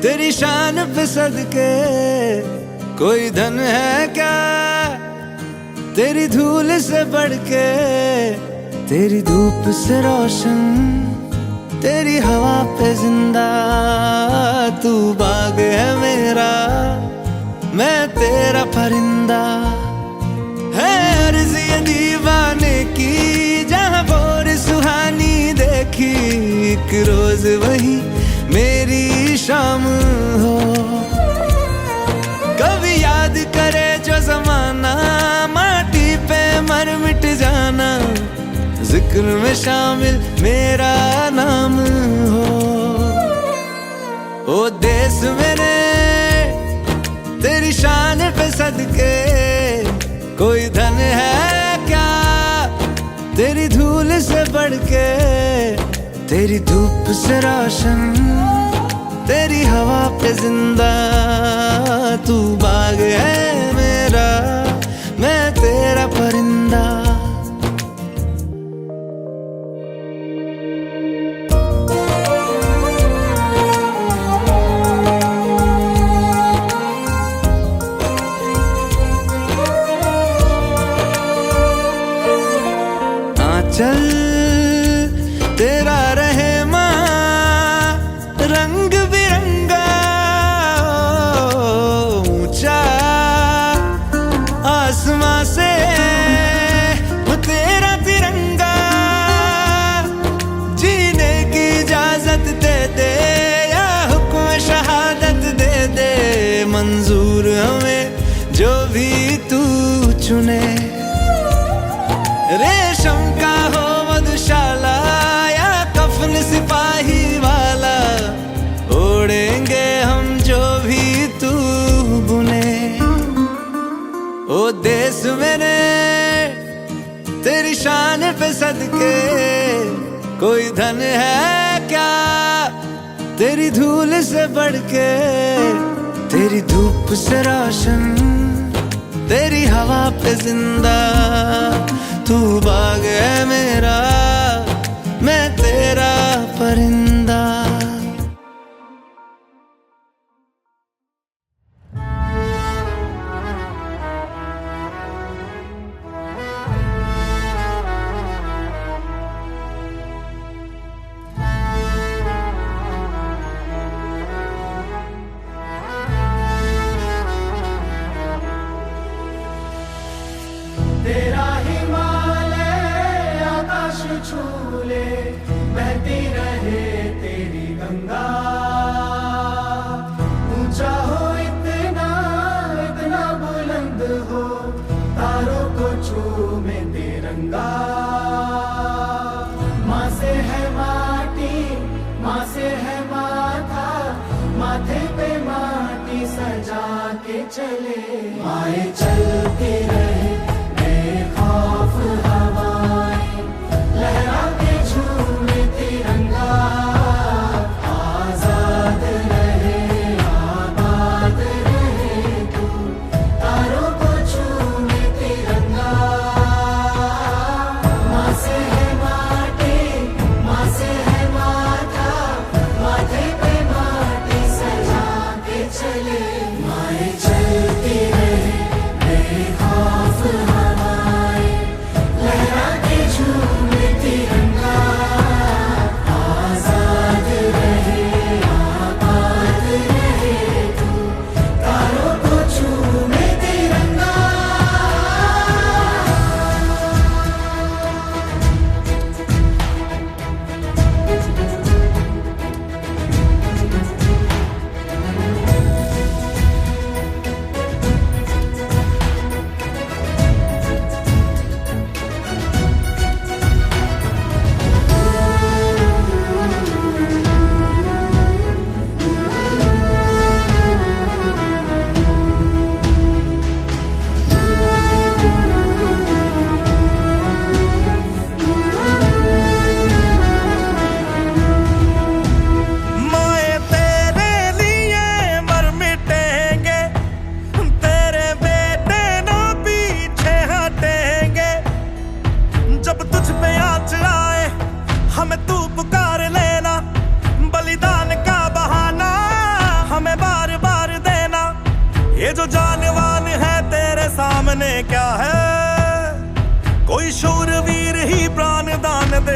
तेरी शान पे सदके कोई धन है क्या, तेरी धूल से बढ़ के, तेरी धूप से रोशन, तेरी हवा पे जिंदा। तू बाग है मेरा, मैं तेरा परिंदा। है अर्ज़ ये दीवाने की, जहाँ भोर सुहानी देखी, एक रोज वही मेरी शाम हो। कभी याद करे जो जमाना, माटी पे मर मिट जाना, जिक्र में शामिल मेरा नाम हो। ओ देश मेरे तेरी शान पे सदके कोई धन है क्या, तेरी धूल से बढ़ के, तेरी धूप से रोशन, तेरी हवा पे जिंदा। तू बाग है मेरा, मैं तेरा परिंदा। आंचल तेरा रहे माँ, रंग बिरंगा ऊंचा आसमां से वो तेरा तिरंगा। जीने की इजाजत दे दे या हुक्म शहादत दे दे, मंजूर हमें जो भी तू चुने। रेशम का हो मधुशाला या कफन सिपाही वाला, ओढ़ेंगे हम जो भी तू बुने। ओ देश मेरे तेरी शान पे सदके कोई धन है क्या, तेरी धूल से बढ़ के, तेरी धूप से रोशन, तेरी हवा पे जिंदा। तू बाग है मेरा, मैं तेरा परिंदा। तेरा हिमालय आकाश छूले, बहती रहे तेरी गंगा। ऊंचा हो इतना, इतना बुलंद हो, तारों को चूमे तिरंगा। माँ से है माटी, माँ से है माथा, माथे पे माटी सजा के चले। माए चलती रहे खौफ हवाएं, लहरा के झूमे तिरंगा। आजाद रहे आबाद रहे तू, तारों को छूमे तिरंगा। माँ से है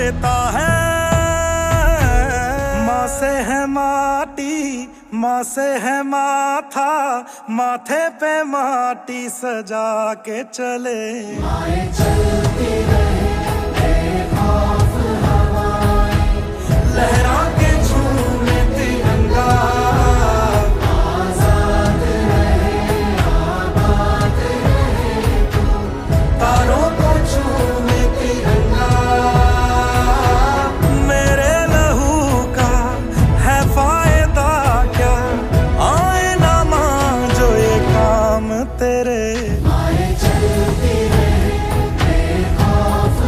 देता है। माँ से है माटी, माँ से है माथा, माथे पे माटी सजा के चले। माए चलती रहे बेखौफ हवाएं, लहरा के झूमे तिरंगा, आजाद रहे आबाद रहे तू। तारों को झूमे तिरंगा। मेरे लहू का है फायदा क्या, आए ना मां जो ये काम तेरे। माए चलती रहे बेखौफ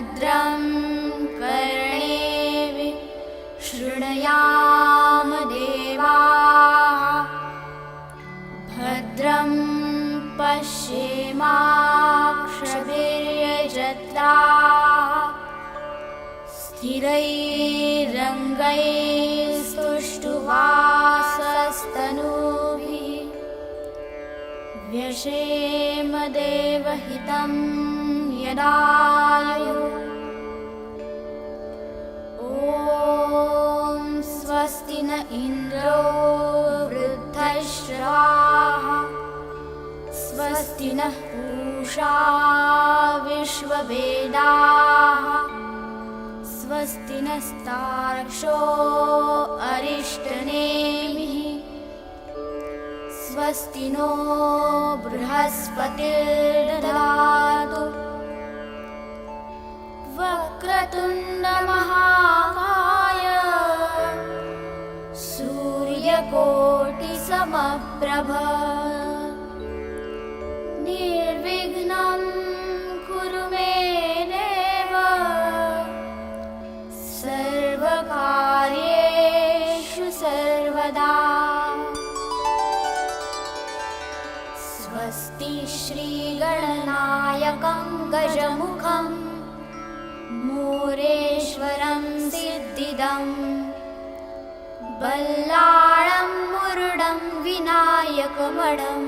भद्रं कर्णेभिः शृणुयाम देवाः भद्रं पश्येमाक्षभिर्यजत्राः स्थिरैरङ्गैस्तुष्टुवासस्तनूभिः व्यशेम देवहितं यदायुः ॐ स्वस्ति न इन्द्रो वृद्धश्रवाः स्वस्ति नः पूषा विश्ववेदाः स्वस्ति नस्तार्क्ष्यो अरिष्टनेमिः स्वस्ति नो बृहस्पतिर्दधातु वक्रतुण्डमहाकाय सूर्यकोटिसमप्रभ निर्विघ्नं कुरु मे देव सर्वकार्येषु सर्वदा स्वस्ति श्रीगणनायकं गजमुखं मोरेश्वरं सिद्धिदं बल्लाळं मुरुडं विनायकमणं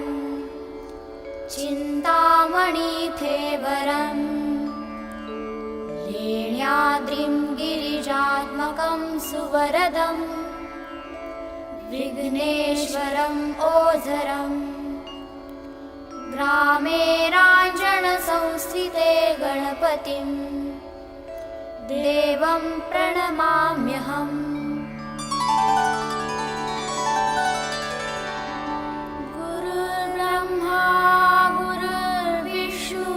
चिन्तामणिथेवरं लेण्याद्रिं गिरिजात्मकं सुवरदं विघ्नेश्वरम् ओझरं ग्रामे राञ्जनसंस्थिते गणपतिं देवं प्रणमाम्यहम् गुरुर्ब्रह्मा गुरुर्विष्णु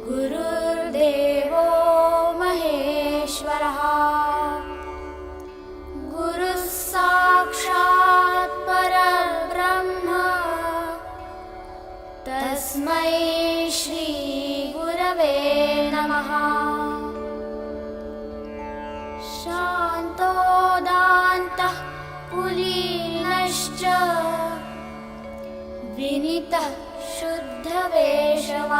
गुरुर्देवो महेश्वरः गुरुः साक्षात् परब्रह्म तस्मै श्री गुरवे नमः शान्तो दान्तः कुलीनश्च विनीतः शुद्धवेषवान्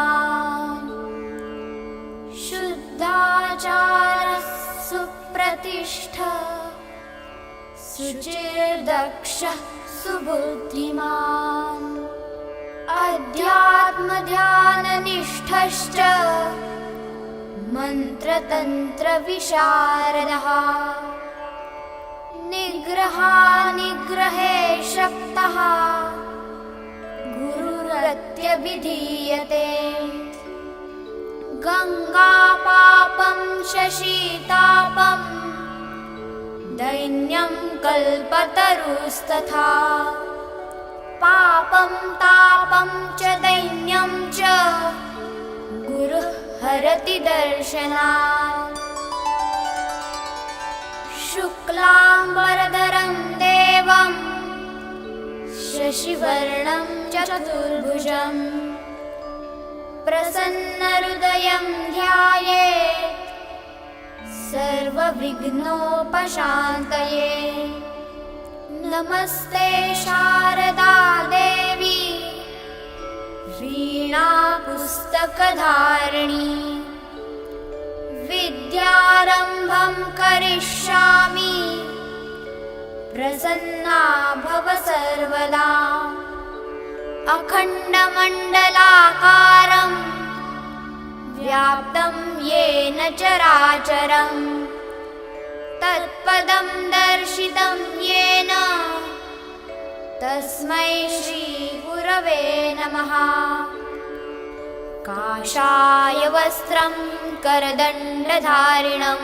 शुद्धाचारः सुप्रतिष्ठः शुचिर्दक्षः सुबुद्धिमान् अध्यात्मध्याननिष्ठश्च मन्त्रतन्त्रविशारदः निग्रहानिग्रहे शक्तः गुरुरत्यभिधीयते गङ्गापापं शशीतापं दैन्यं कल्पतरुस्तथा पापं तापं च दैन्यं च गुरुः हरति दर्शनात् शुक्लाम्बरधरं देवं शशिवर्णं चतुर्भुजं प्रसन्नहृदयं ध्यायेत् सर्वविघ्नोपशान्तये नमस्ते शारदा देवी वीणापुस्तकधारिणी विद्यारम्भं करिष्यामि प्रसन्ना भव सर्वदा अखण्डमण्डलाकारं व्याप्तं येन चराचरं तत्पदं दर्शितं येन तस्मै श्रीगुरवे नमः काषाय वस्त्रं करदण्डधारिणं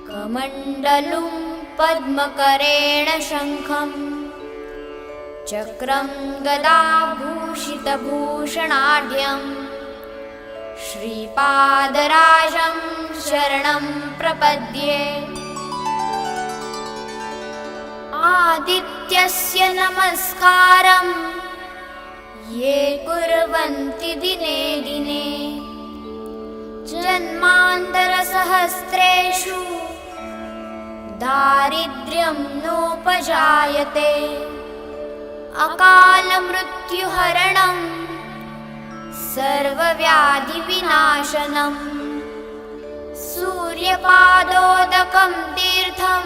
कमण्डलुं पद्मकरेण शङ्खं चक्रं गदाभूषितभूषणाढ्यं श्रीपादराजं शरणं प्रपद्ये आदित्यस्य नमस्कारं ये कुर्वन्ति दिने दिने जन्मान्तरसहस्रेषु दारिद्र्यं नोपजायते अकालमृत्युहरणं सर्वव्याधिविनाशनम् सूर्यपादोदकं तीर्थं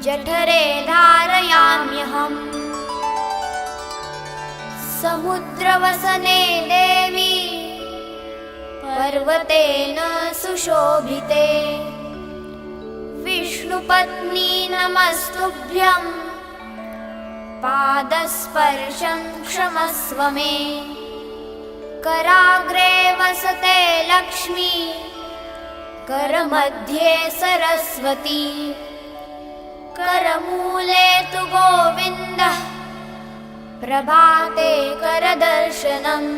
जठरे धारयाम्यहम् समुद्रवसने देवी पर्वतेन सुशोभिते विष्णुपत्नी नमस्तुभ्यं पादस्पर्शं क्षमस्व मे कराग्रे वसते लक्ष्मी करमध्ये सरस्वती करमूले तु गोविन्दः प्रभाते करदर्शनम्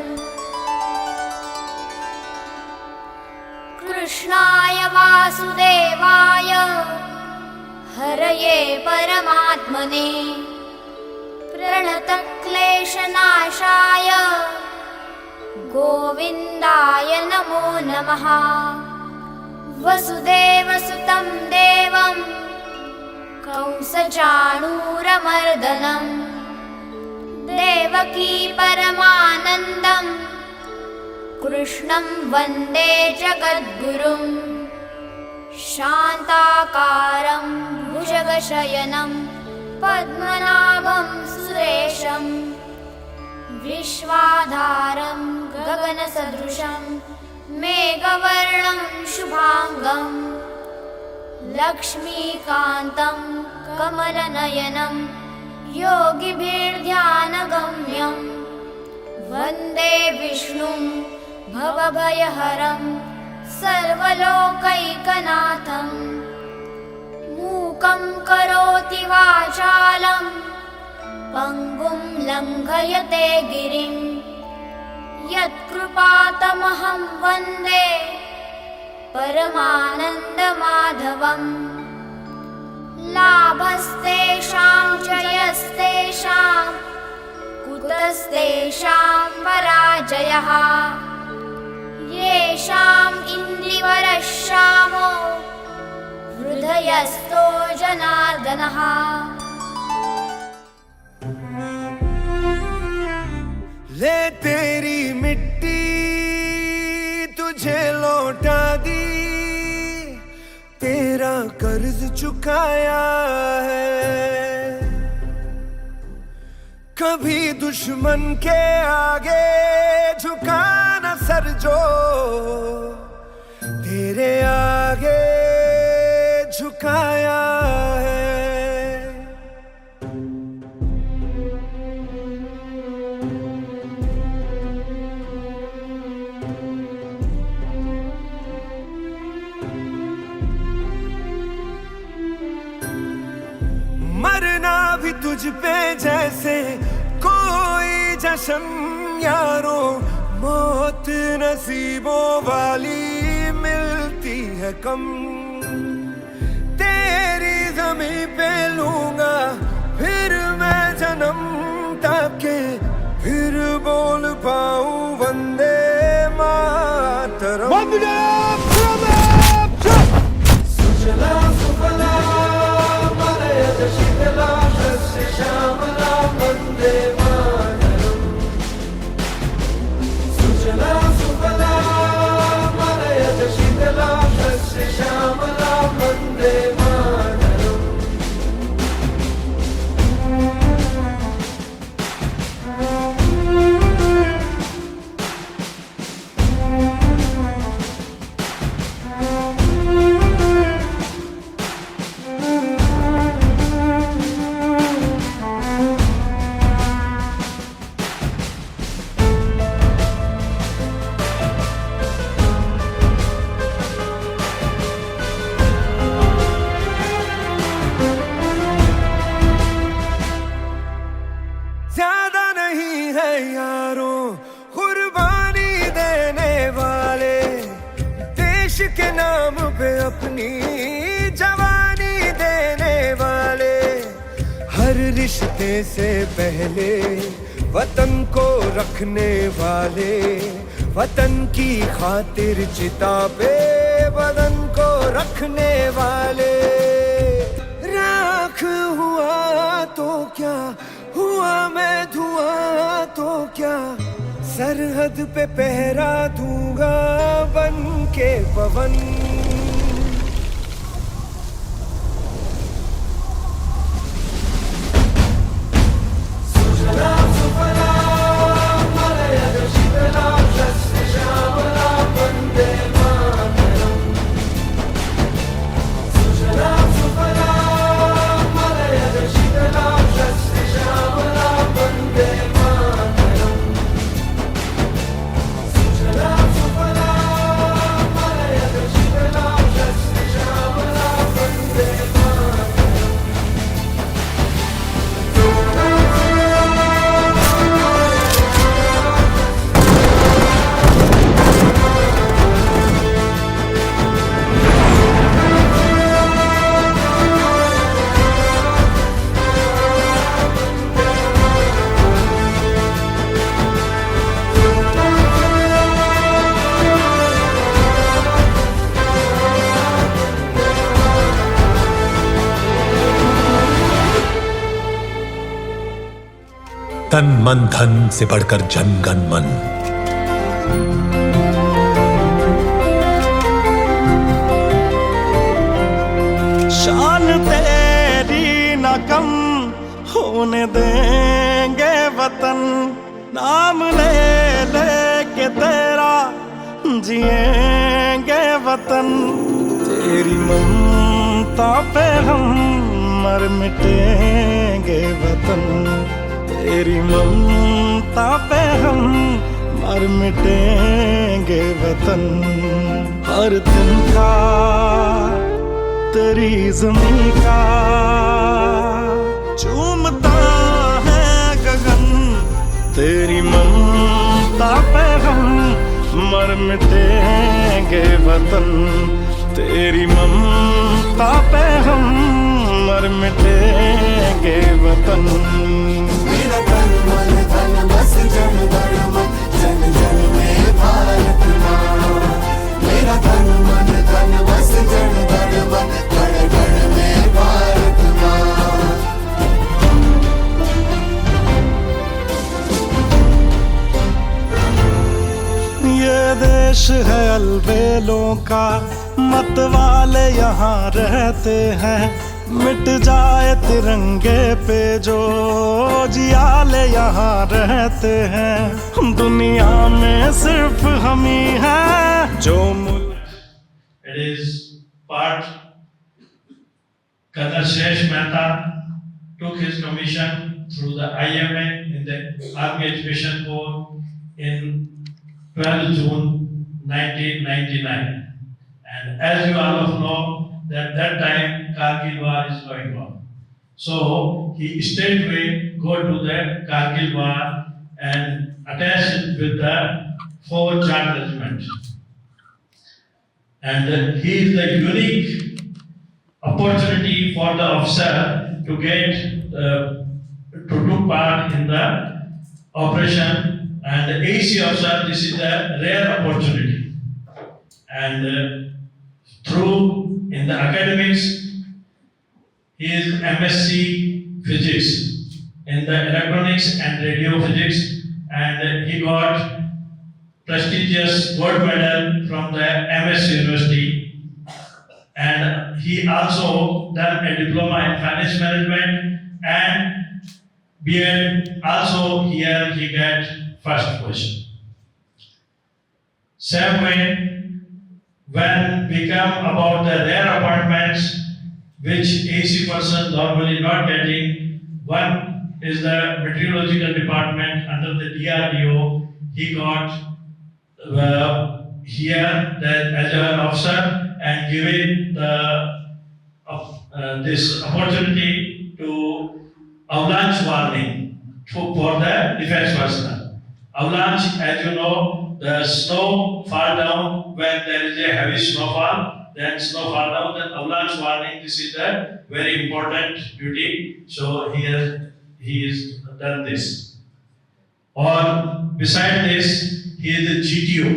कृष्णाय वासुदेवाय हरये परमात्मने प्रणतक्लेशनाशाय गोविन्दाय नमो नमः वसुदेवसुतं देवं कंसचाणूरमर्दनम् देवकी परमानन्दं कृष्णं वन्दे जगद्गुरुं शान्ताकारं भुजगशयनं पद्मनाभं सुरेशं विश्वाधारं गगनसदृशं मेघवर्णं शुभांगं लक्ष्मीकान्तं कमलनयनं योगिभिर्ध्यानगम्यं वन्दे विष्णुं भवभयहरं सर्वलोकैकनाथं मूकं करोति वाचालं पङ्गुं लङ्घयते गिरिं यत्कृपातमहं वन्दे परमानन्दमाधवम् लाभस्तेषां च यस्तेषां कुतस्तेषां पराजयः येषाम् इन्द्रिवरश्यामो हृदयस्थो जनार्दनः ले तेरी मिट्टी तुझे लौटा दी तेरा कर्ज चुकाया है कभी दुश्मन के आगे झुका न सर जो तेरे आगे झुकाया है मरना भी तुझ पे जैसे कोई जश्न यारो मौत नसीबों वाली मिलती है कम तेरी ज़मीं पे लूंगा फिर मैं जन्म ताकि फिर बोल पाऊं वंदे मातरम सुजला सुफला मलयज शीतला शस्य श्यामला वन्दे मातरम् सुजला सुफला मलयज शीतला शस्य श्यामला वन्दे मातरम् ज्यादा नहीं है यारों कुर्बानी देने वाले देश के नाम पे अपनी जवानी देने वाले हर रिश्ते से पहले वतन को रखने वाले वतन की खातिर चिता पे बदन को रखने वाले, राख हुआ तो क्या हुआ, मैं धुआं तो क्या, सरहद पे पहरा दूंगा बन के पवन। सुजलाम सुफलाम मलयज शीतलाम शस्य श्यामलाम वन्दे मातरम्। सुजलाम सुफलाम मलयज शीतलाम शस्य श्यामलाम वन्दे मातरम्। सुजलाम सुफलाम मलयज शीतलाम शस्य श्यामलाम वन्दे मातरम्। तन मन धन से बढ़कर जन गण मन। शान तेरी न कम होने देंगे वतन, नाम ले लेके तेरा जिएंगे वतन। तेरी ममता पे हम मर मिटेंगे वतन, तेरी ममता पे हम मर मिटेंगे वतन। हर दिन का तेरी ज़मीं का चूमता है गगन, तेरी ममता पे हम मर मिटेंगे वतन, तेरी ममता पे हम मर मिटेंगे वतन। मेरा तन मन धन बस जन गण मन, जन जन में भारत माँ। मेरा तन मन धन बस जन गण मन, गण गण में भारत माँ। ये देश है अलबेलों का, मत वाले यहाँ रहते हैं। मिट जाए तिरंगे पे जो जियाले यहाँ रहते हैं। दुनिया में सिर्फ हम ही हैं जो It is part Colonel Shresh Mehta took his commission through the IMA in the Army Education Corps in 12 June 1999. And as you all of know, that time Kargil war is going on. So he straightway go to the Kargil war and attach it with the 4th Jat Regiment. And he is the unique opportunity for the officer to get to do part in the operation, and the AC officer, this is a rare opportunity. And through in the academics, he is MSc Physics in the electronics and radio physics, and he got prestigious gold medal from the MS University. And he also done a diploma in finance management and BEd. Also here he got first position. Same way, when we come about the rare appointments which AC person normally not getting, one is the meteorological department under the DRDO. He got here as an officer and given this opportunity to avalanche warning for the defense personnel. Avalanche, as you know, the snow fall down when there is a heavy snowfall, then snow fall down, then avalanche warning, this is a very important duty. So he has done this. Or beside this, he is the GTO.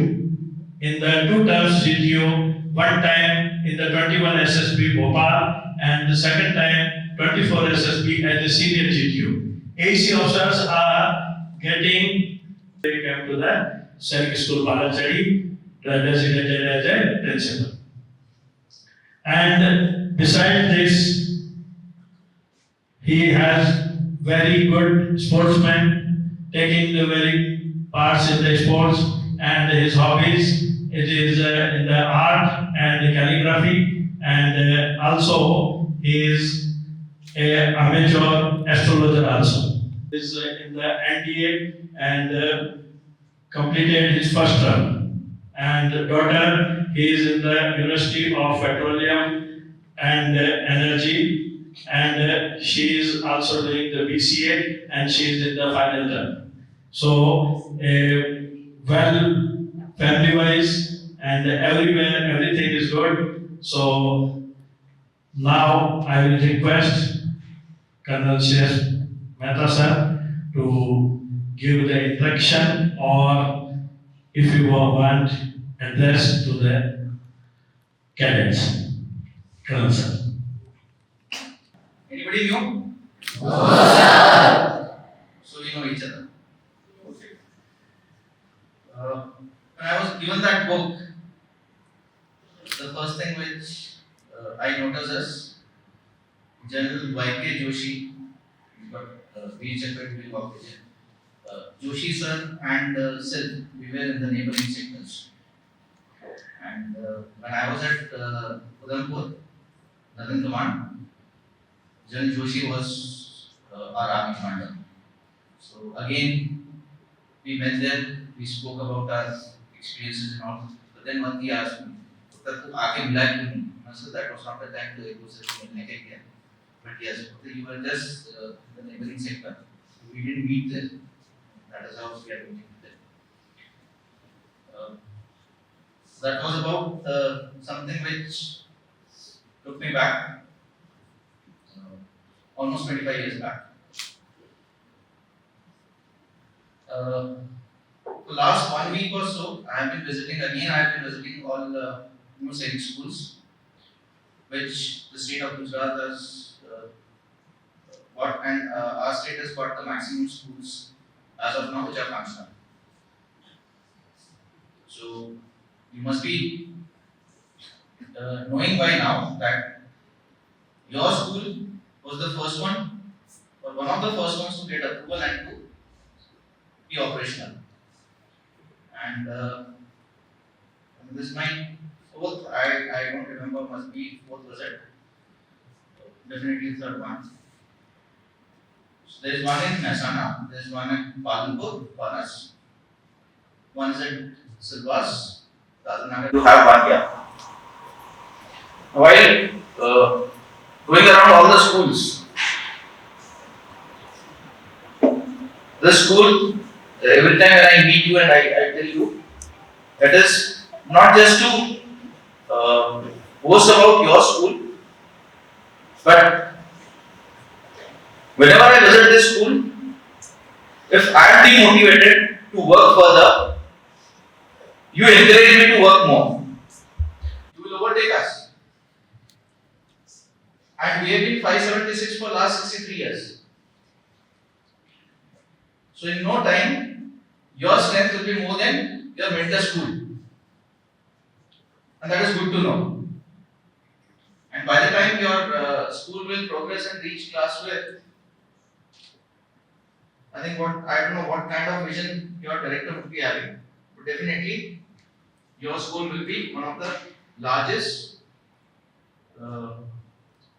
In the 2 terms GTO, one time in the 21 SSB Bhopal and the second time 24 SSB as the senior GTO. AC officers are getting, they came to the Sainik School Palachadi, designated as a principal. And besides this, he has very good sportsman, taking the very parts in the sports, and his hobbies, it is in the art and calligraphy, and also he is an amateur astrologer also. He is in the NDA and completed his first term. And daughter, he is in the University of Petroleum and Energy, and she is also doing the BCA, and she is in the final term. So, well, family-wise and everywhere, everything is good. So now I will request Colonel Sheikh Mehta sir to give the introduction, or if you want address to the cadets. Colonel sir. Anybody new? No, sir. So we know each other. Okay. When I was given that book, the first thing which I noticed is General Y.K. Joshi, but Veer Chakra will work with him. Joshi sir and Sid, we were in the neighboring sectors. And when I was at Udhampur, Northern Command, General Joshi was our army commander. So again, we met there, we spoke about our experiences and all. But then one he asked me, "Uttar, tu aake milaya kyun nahi?" I said that was not the time to एक दूसरे को मिलने के लिए. But yes, you were just in the neighboring sector. We didn't meet there. That is how we are meeting there. That was about something which took me back almost 25 years back. The last 1 week or so, I have been visiting all Sainik schools, which the state of Gujarat has got, and our state has got the maximum schools as of now which are functional. So you must be knowing by now that your school was the first one, or one of the first ones to get approval and to be operational. And this is my fourth, I don't remember, must be fourth visit. Definitely third one. So there is one in Mehsana, there is one in Palanpur, Banas. One is at Silvas, Dadanagar. You have one here. While going around all the schools, this school, every time when I meet you and I tell you, it is not just to boast about your school, but whenever I visit this school, if I am demotivated to work further, you encourage me to work more. You will overtake us. And we have been 576 for last 63 years. So in no time, your strength will be more than your mentor school. And that is good to know. And by the time your school will progress and reach class 12, I think I don't know what kind of vision your director would be having, but definitely your school will be one of the largest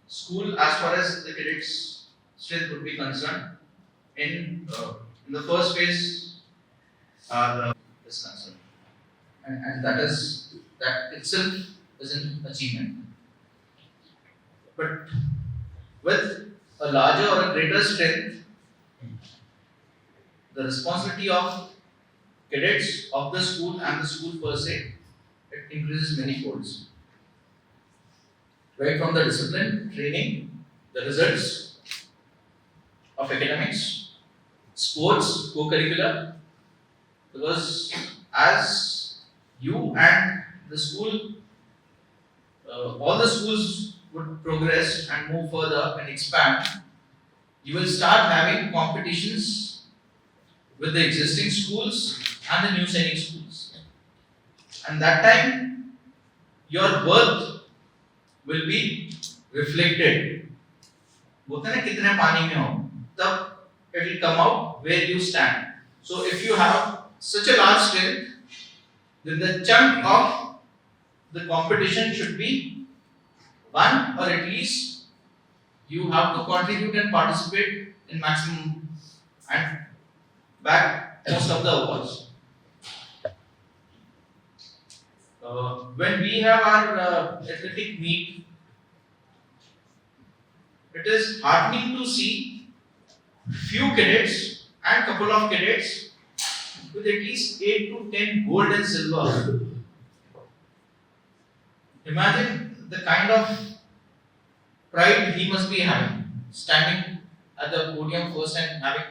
school as far as the cadets strength would be concerned. In the first phase is concerned, and that itself is an achievement. But with a larger or a greater strength, the responsibility of cadets of the school and the school per se, it increases many folds. Right from the discipline, training, the results of academics, sports, co-curricular, because as you and the school, all the schools would progress and move further and expand, you will start having competitions with the existing schools and the new sainik schools. And that time, your worth will be reflected. बोलते हैं ना कितने पानी में हो, तब it will come out where you stand. So if you have such a large strength, then the chunk of the competition should be one, or at least you have to contribute and participate in maximum and back most of the awards. When we have our athletic meet, it is heartening to see few cadets and couple of cadets with at least 8 to 10 gold and silver. Imagine the kind of pride he must be having, standing at the podium first and having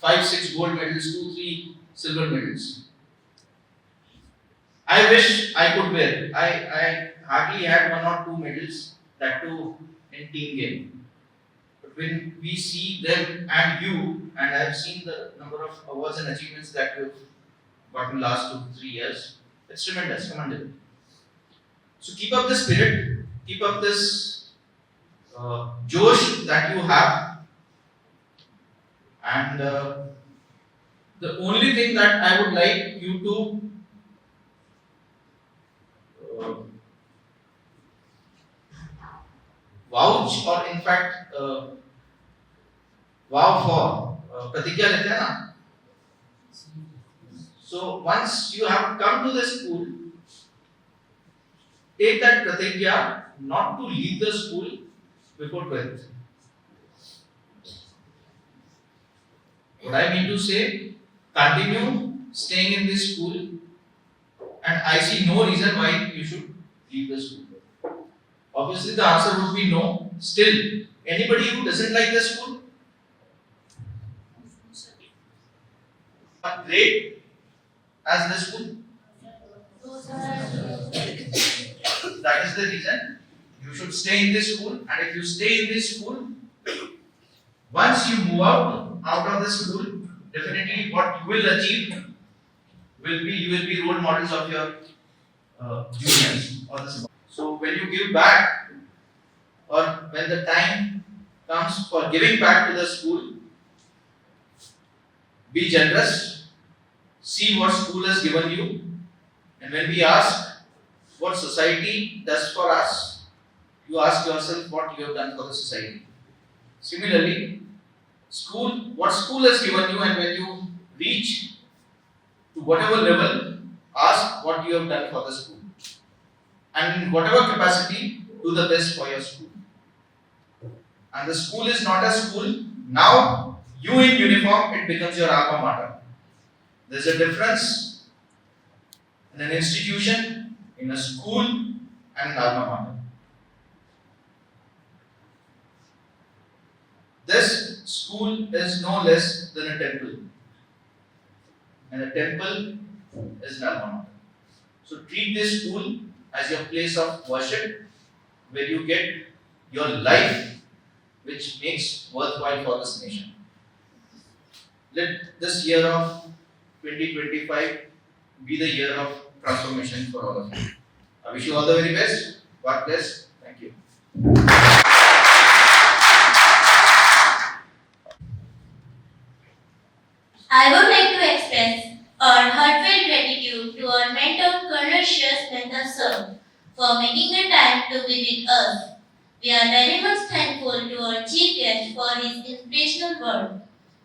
5-6 gold medals, 2-3 silver medals. I wish I could wear. I hardly had 1 or 2 medals, that too in team game. But when we see them and you, and I have seen the number of awards and achievements that you have gotten last 2 to 3 years, it's tremendous, commendable. So keep up this spirit, keep up this josh that you have, and the only thing that I would like you to vouch, or in fact vow for, pratigya lete hai na. So once you have come to the school, take that pratigya not to leave the school before 12th. What I mean to say, continue staying in this school, and I see no reason why you should leave the school. Obviously, the answer would be no. Still, anybody who doesn't like the school, but great as the school. That is the reason you should stay in this school, and if you stay in this school, once you move out of the school, definitely what you will achieve will be, you will be role models of your juniors or the. So when you give back, or when the time comes for giving back to the school, be generous, see what school has given you, and when we ask what society does for us, you ask yourself what you have done for the society. Similarly, what school has given you, and when you reach to whatever level, ask what you have done for the school. And in whatever capacity, do the best for your school. And the school is not a school. Now, you in uniform, it becomes your alma mater. There's a difference in an institution, in a school, and an alma mater. This school is no less than a temple. And a temple is an alma mater. So treat this school as your place of worship, where you get your life, which makes worthwhile for this nation. Let this year of 2025 be the year of transformation for all of you. I wish you all the very best. God bless. Thank you. I would like to express our heartfelt gratitude to our mentor, Colonel Shreyas Mehta sir, for making the time to be with us. We are very much thankful to our chief guest for his inspirational word.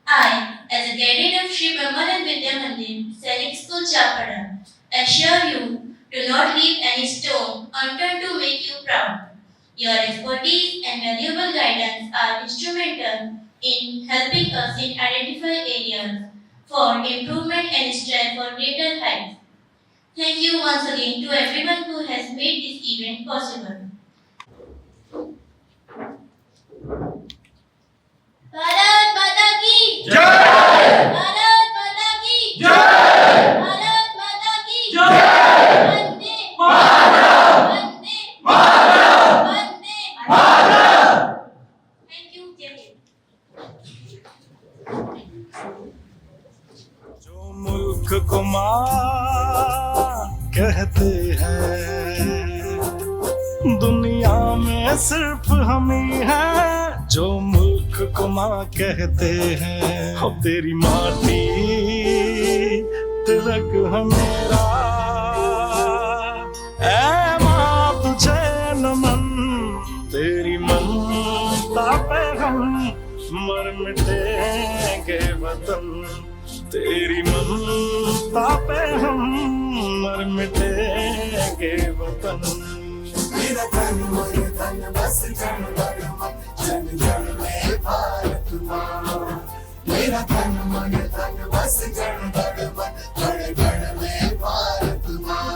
I, as a cadet of Sri Brahmanand Vidya Mandir, Sainik School Chapada, assure you to not leave any stone unturned to make you proud. Your expertise and valuable guidance are instrumental in helping us in identify areas for improvement and strive for greater heights. Thank you once again to everyone who has made this event possible. Bharat Mata Ki Jai! Bharat Mata Ki Jai! Bharat Mata कहते हैं। दुनिया में सिर्फ हम ही हैं जो मुल्क को माँ कहते हैं। हो तेरी माटी तिलक है मेरा, ऐ माँ तुझे नमन। तेरी ममता पे हम मर मिटेंगे वतन, तेरी ममता पे हम मर मिटेंगे वतन। मेरा तन मन धन बस जन गण मन, जन जन में भारत माँ। मेरा तन मन धन बस जन गण मन, गण गण में भारत माँ।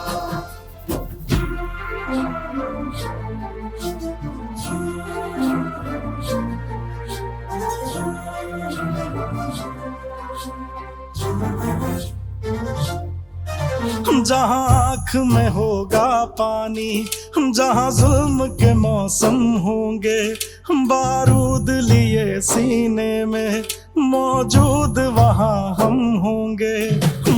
जहाँ आँख में होगा पानी, जहाँ जुल्म के मौसम होंगे, बारूद लिए सीने में मौजूद वहाँ हम होंगे।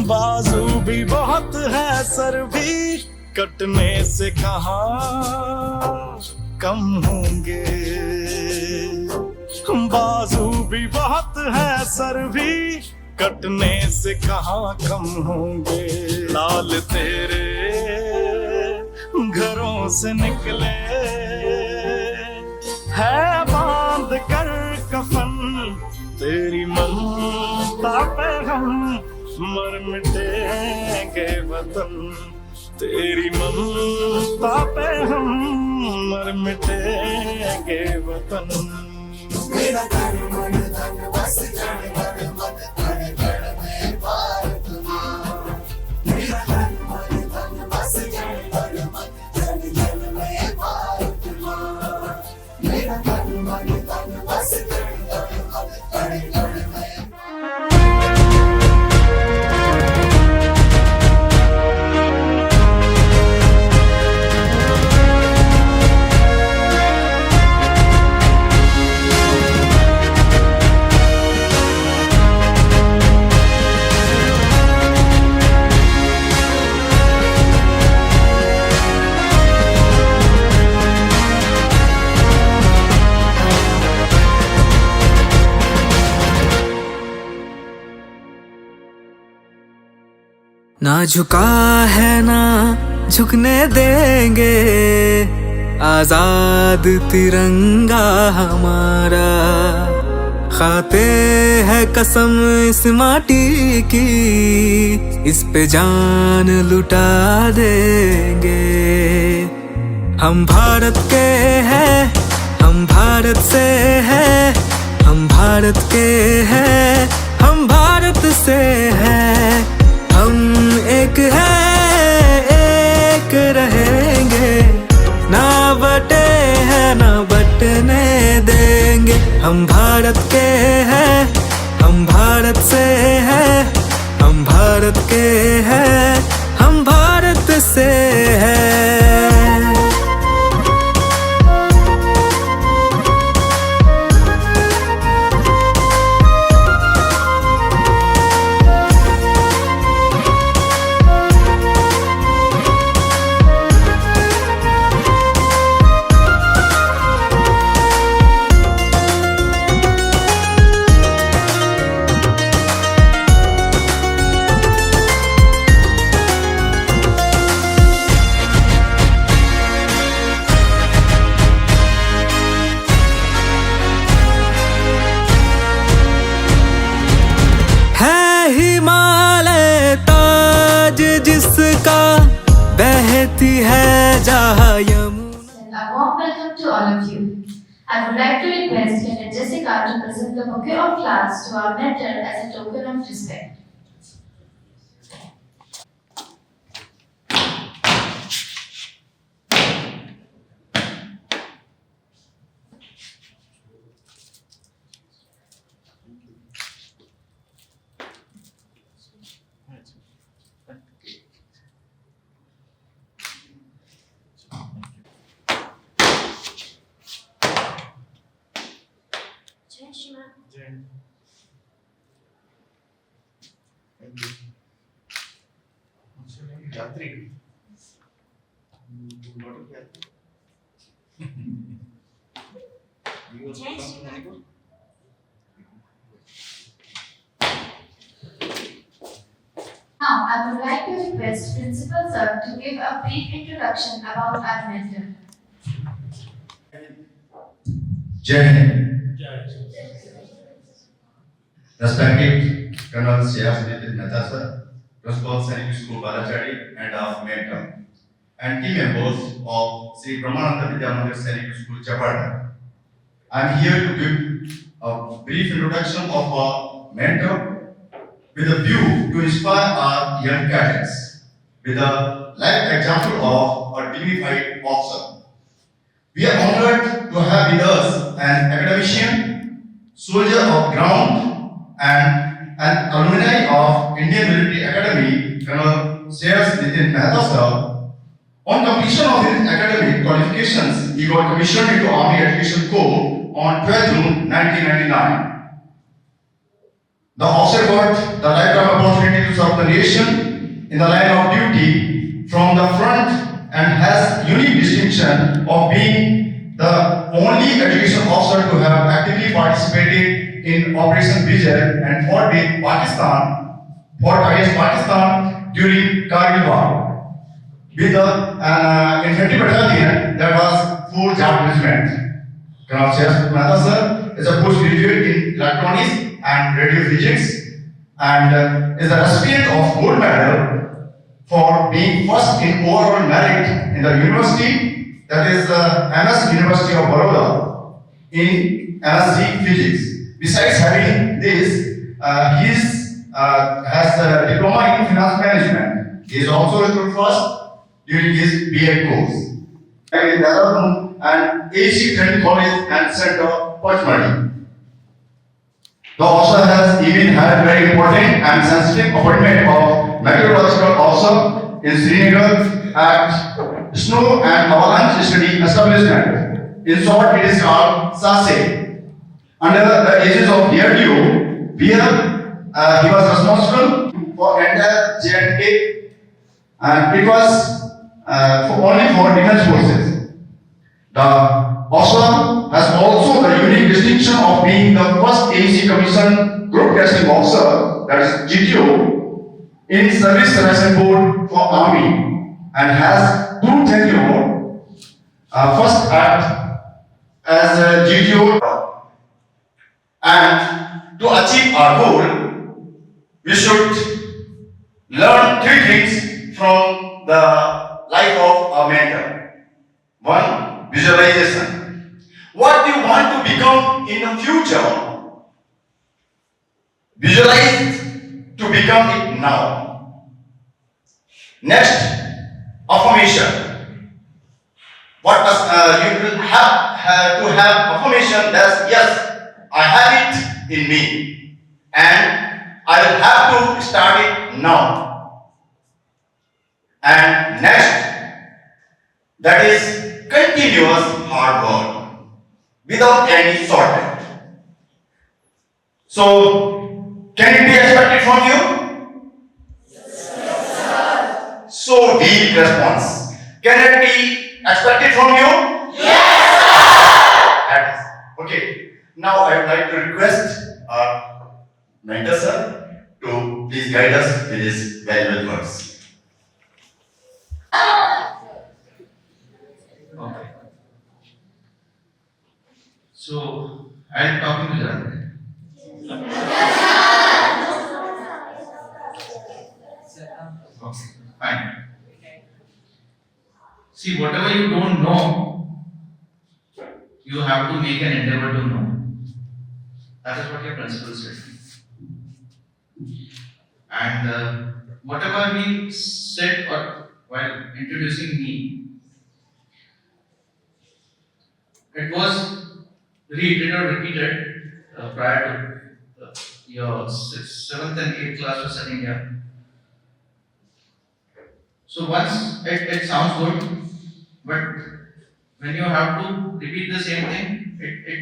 बाजू भी बहुत है सर भी कटने से कहाँ कम होंगे। बाजू भी बहुत है सर भी कटने से कहाँ कम होंगे। लाल तेरे घरों से निकले है बांध कर कफन, तेरी ममता पे हम मर मिटेंगे वतन, तेरी ममता पे हम मर मिटेंगे वतन। मेरा तन मन धन बस जन गण मन, गण गण में भारत माँ। मेरा तन मन धन बस जन गण मन, जन जन में भारत माँ। मेरा तन मन धन बस जन गण मन, गण गण में। ना झुका है ना झुकने देंगे, आजाद तिरंगा हमारा। खाते है कसम इस माटी की, इस पे जान लुटा देंगे। हम भारत के हैं, हम भारत से हैं, हम भारत के हैं, हम भारत से हैं। हम एक है एक रहेंगे, ना बटे हैं ना बटने देंगे। हम भारत के हैं, हम भारत से हैं, हम भारत के हैं, हम भारत से हैं। हिमालय ताज जिसका, बहती है जहाँ Yamuna. A warm welcome to all of you. I would like to request Cadet Jessica to present the bouquet of flowers to our mentor as a token of respect. Jai Shri Ram. यात्री Now, I would like to request Principal Sir to give a brief introduction about our mentor. Jai Hind. Respected Colonel Siyasudin Mehta sir, Principal Sainik School Balachari and our mentor, and team members of Sri Brahmananda Vidya Mandir Sainik School Chapada. I am here to give a brief introduction of our mentor with a view to inspire our young cadets with a life example of a dignified officer. We are honored to have with us an academician, soldier of ground, and an alumni of Indian Military Academy, Colonel Shreyas Nitin Mehta sir. On completion of his academic qualifications, he got commissioned into Army Education Corps on 12 June 1999. The officer got the lifetime opportunity to serve the nation in the line of duty from the front and has unique distinction of being the only education officer to have actively participated in Operation Vijay and fought against Pakistan during Kargil War with the infantry battalion that was 4 Jat Regiment. Colonel Shreyas Mehta sir is a postgraduate in electronics and radio physics and is a recipient of gold medal for being first in overall merit in the university, that is MS University of Baroda in MSc Physics. Besides having this, he has a diploma in finance management. He is also recruited first during his BA course. In Dehradun and AC Training College and Center, Pachmadi. The officer has even had very important and sensitive appointment of meteorological officer in Srinagar at Snow and Avalanche Study Establishment. In short, it is called SASE. Under the aegis of DRDO, where he was responsible for entire J&K, and it was only for defense forces. The officer has also the unique distinction of being the first AEC commissioned group testing officer, that is GTO, in Service Selection Board for Army and has 2 tenure. First act as a GTO, and to achieve our goal, we should learn 3 things from the life of our mentor. 1. Visualization. What do you want to become in the future? Visualize to become it now. Next, affirmation. What you will have to have affirmation that yes, I have it in me, and I will have to start it now. And next, that is continuous hard work without any shortcut. So, can it be expected from you? Yes, sir. So, weak response. Can it be expected from you? Yes, sir. That is. Okay. Now, I would like to request our mentor sir to please guide us with his valuable words. Okay. So, I'm talking to Gujarati. Okay, fine. See, whatever you don't know, you have to make an endeavor to know. That is what your principal said. And whatever he said or while introducing me, it was repeated prior to your 7th and 8th class was setting here. So once it sounds good, but when you have to repeat the same thing, it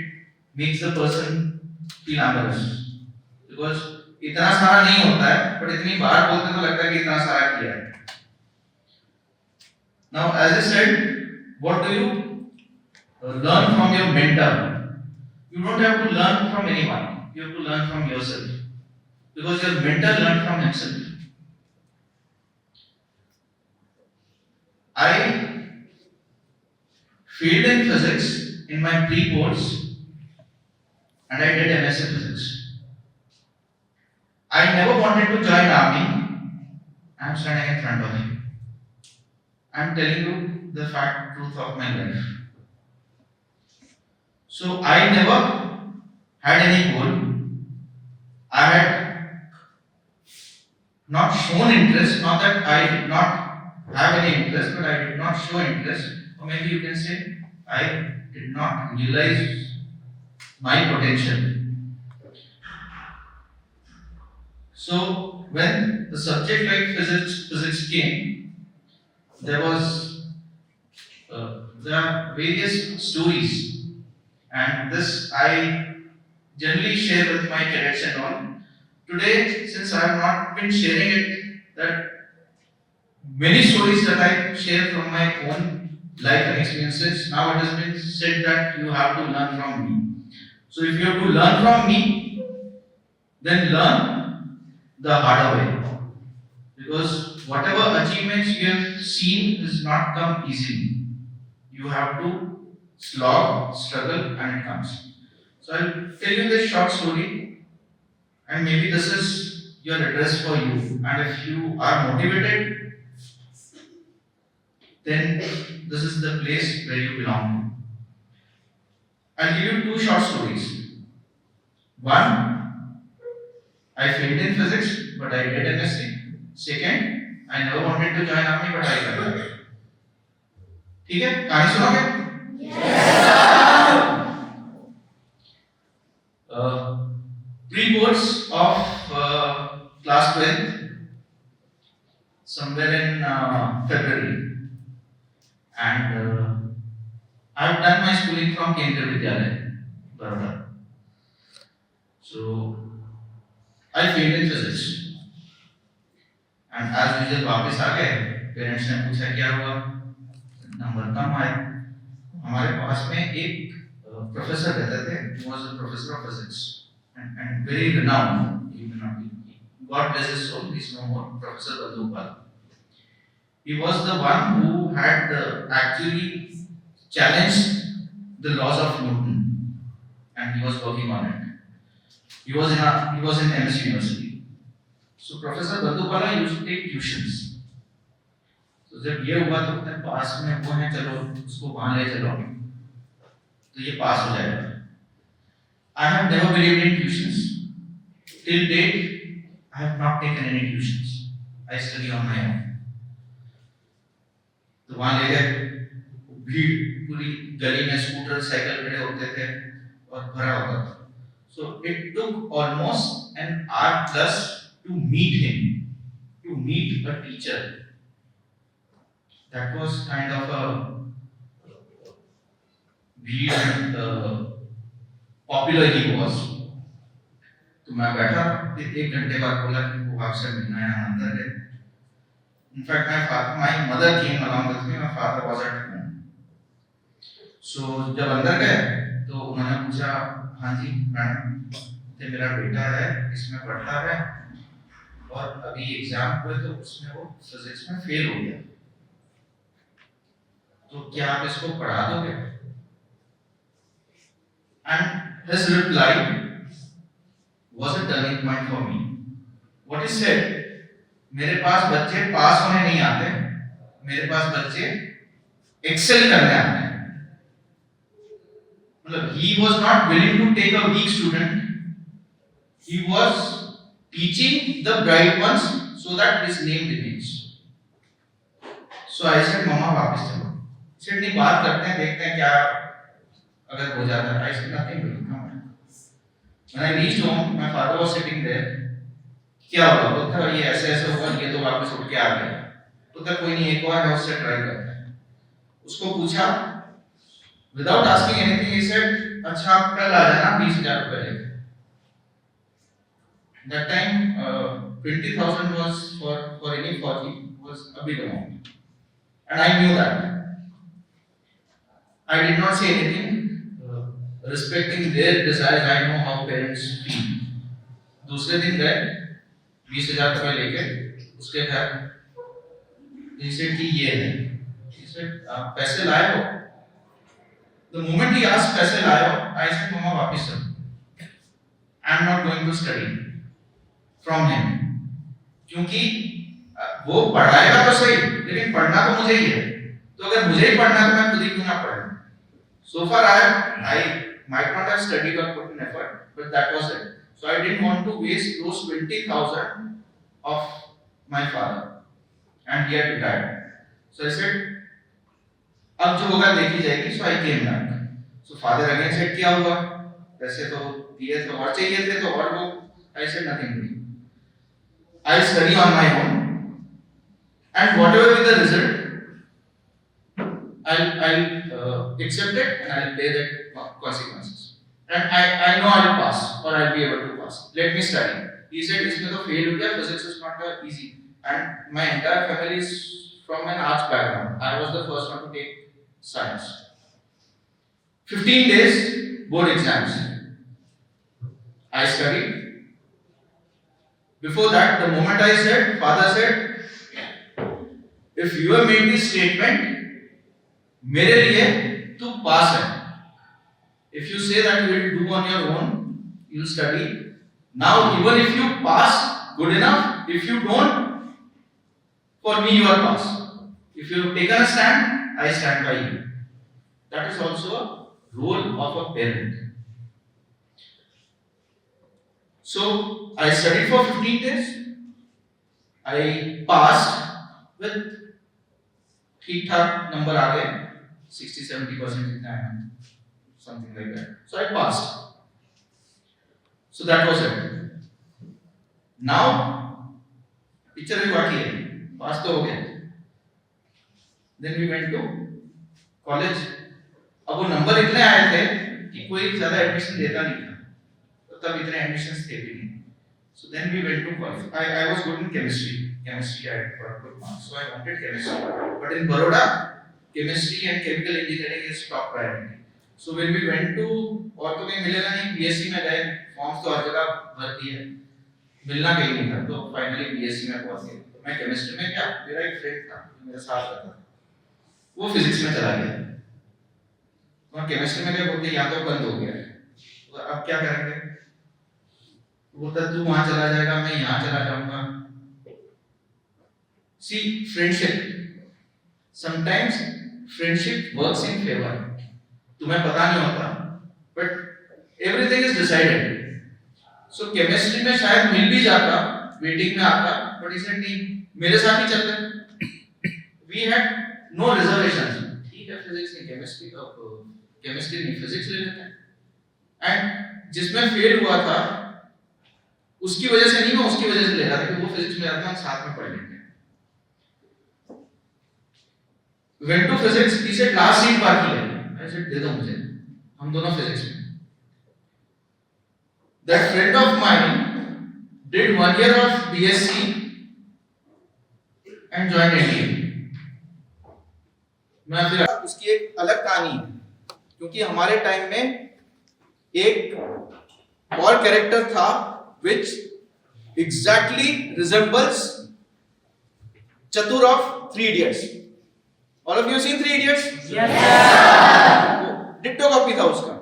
makes the person feel embarrassed. Because इतना सारा नहीं होता है, but इतनी बार बोलते तो लगता है कि इतना सारा किया है. Now, as I said, what do you learn from your mentor? You don't have to learn from anyone. You have to learn from yourself. Because your mentor learned from himself. I failed in physics in my pre-boards and I did MSc Physics. I never wanted to join army. I am standing in front of you. I am telling you the truth of my life. So I never had any goal. I had not shown interest, not that I did not have any interest, but I did not show interest, or maybe you can say I did not realize my potential. So when the subject like physics came, there are various stories, and this I generally share with my cadets and all. Today, since I have not been sharing it, that many stories that I share from my own life and experiences, now it has been said that you have to learn from me. So if you have to learn from me, then learn the harder way. Because whatever achievements you have seen has not come easily. You have to slog, struggle, and it comes. So I'll tell you this short story, and maybe this is your address for you. And if you are motivated, then this is the place where you belong to. I'll give you two short stories. One, I failed in physics, but I did MSc. Second, I never wanted to join army, but I joined. ठीक है? कहानी सुनोगे? Pre-boards of class 12th, somewhere in February, and I have done my schooling from Kendriya Vidyalaya, Baroda. So I failed in physics, and as usual वापस आ गए. Parents ने पूछा क्या हुआ, नंबर कम आए. हमारे पास में एक प्रोफेसर रहते थे, he was a professor of physics and very renowned. God bless his soul, he is no more, Professor Badupal. He was the one who had actually challenged the laws of Newton, and he was working on it. He was in MS University. So Professor Badupala used to take tuitions. तो जब ये हुआ तो अपने पास में वो है, चलो उसको वहां ले चलो तो ये पास हो जाएगा. I have never believed in tuitions. Till date, I have not taken any tuitions. I study on my own. तो वहां ले गए, भीड़ पूरी गली में स्कूटर साइकिल खड़े होते थे और भरा होता था. So it took almost an hour plus to meet him, to meet a teacher. That was kind of a weird and popular he was. तो मैं बैठा, फिर 1 घंटे बाद बोला कि वो आपसे मिलना है, अंदर है. In fact, my mother came along with me. My father was at home. So जब अंदर गए तो उन्होंने पूछा, हाँ जी मैडम, ये मेरा बेटा है, इसमें पढ़ता है और अभी एग्जाम हुए तो उसमें वो फिजिक्स में फेल हो गया, तो क्या आप इसको पढ़ा दोगे? And his reply was a turning point for me. What he said, मेरे पास बच्चे पास होने नहीं आते, मेरे पास बच्चे एक्सेल करने आते हैं. मतलब he was not willing to take a weak student. He was teaching the bright ones so that his name remains. So I said, Mama, वापस चलो. Said नहीं, बात करते हैं, देखते हैं क्या अगर हो जाता है. I said nothing will come. When I reached home, my father was sitting there. क्या होगा? बोलता ये ऐसे ऐसे होगा, ये तो वापस उठ के आ गया. बोलता कोई नहीं, एक बार मैं उससे ट्राई करता है. उसको पूछा, without asking anything, he said, अच्छा आप कल आ जाना, 20,000 रुपए लेके. That time 20,000 was for any Fauji was a big amount. and I knew that. I did not say anything, respecting their desires. I know how parents feel. दूसरे दिन गए 20,000 रुपए लेके उसके घर, he said कि ये है, he said आप पैसे लाए हो? The moment he asked पैसे लाए हो, I said मम्मा वापिस चलो, I am not going to study from him, क्योंकि वो पढ़ाएगा तो सही, लेकिन पढ़ना तो मुझे ही है, तो अगर मुझे ही पढ़ना है तो मैं खुद ही क्यों ना पढ़ूं? So far I might not have studied or put in effort, but that was it. So I didn't want to waste those 20,000 of my father, and he had retired. So I said, अब जो होगा देखी जाएगी. So I came back. So father again said क्या हुआ? पैसे तो दिए थे और चाहिए थे तो और वो. I said nothing doing. I study on my own, and whatever be the result, I'll accept it and I'll pay the consequences. And I know I'll pass or I'll be able to pass. Let me study. He said, इसमें तो fail हो गया. Physics is not easy. And my entire family is from an arts background. I was the first one to take science. 15 days board exams. I studied. Before that, the moment I said, father said, if you have made this statement, मेरे लिए तू पास है. If you say that you will do on your own, you will study. Now, even if you pass, good enough. If you don't, for me you are pass. If you have taken a stand, I stand by you. That is also a role of a parent. So, I studied for 15 days. I passed with ठीक ठाक number आ गए, 60-70% जितना है, something like that. So I passed. So that was it. Now picture भी बाकी है, पास तो हो गया. Then we went to college. अब वो नंबर इतने आए थे कि कोई ज़्यादा एडमिशन देता नहीं था, तो तब इतने एडमिशंस थे भी नहीं. So then we went to college. I was good in chemistry. Chemistry I got good marks, so I wanted chemistry. But in Baroda, chemistry and chemical engineering is top priority. So when we went to, और तो कहीं मिलेगा नहीं, BSc में गए, forms तो हर जगह भरती है, मिलना कहीं नहीं था, तो फाइनली BSc में पहुंच गए. तो मैं केमिस्ट्री में क्या, मेरा एक फ्रेंड था मेरे साथ रहता था, वो फिजिक्स में चला गया. तो केमिस्ट्री में गए, बोलते यहाँ तो बंद हो गया है, तो अब क्या करेंगे? बोलता तू वहां चला जाएगा, मैं यहाँ चला जाऊंगा. See, friendship. Sometimes friendship works in favor. तुम्हें पता नहीं होता, but everything is decided. So chemistry में शायद मिल भी जाता, waiting में आता, but he said नहीं, मेरे साथ ही चलते. We had no reservations. ठीक है, physics नहीं, chemistry नहीं, physics ले लेते हैं. And जिसमें fail हुआ था, उसकी वजह से नहीं, मैं उसकी वजह से ले रहा था कि वो physics में आता, हम साथ में पढ़ लेंगे. Went to physics. He said last seat बाकी है. I said दे दो मुझे, हम दोनों physics में. That friend of mine did 1 year of BSc and joined NDA. मैं फिर उसकी एक अलग कहानी है, क्योंकि हमारे टाइम में एक और कैरेक्टर था which exactly resembles Chatur of 3 Idiots. All of you seen 3 Idiots? Yes. Ditto copy था उसका.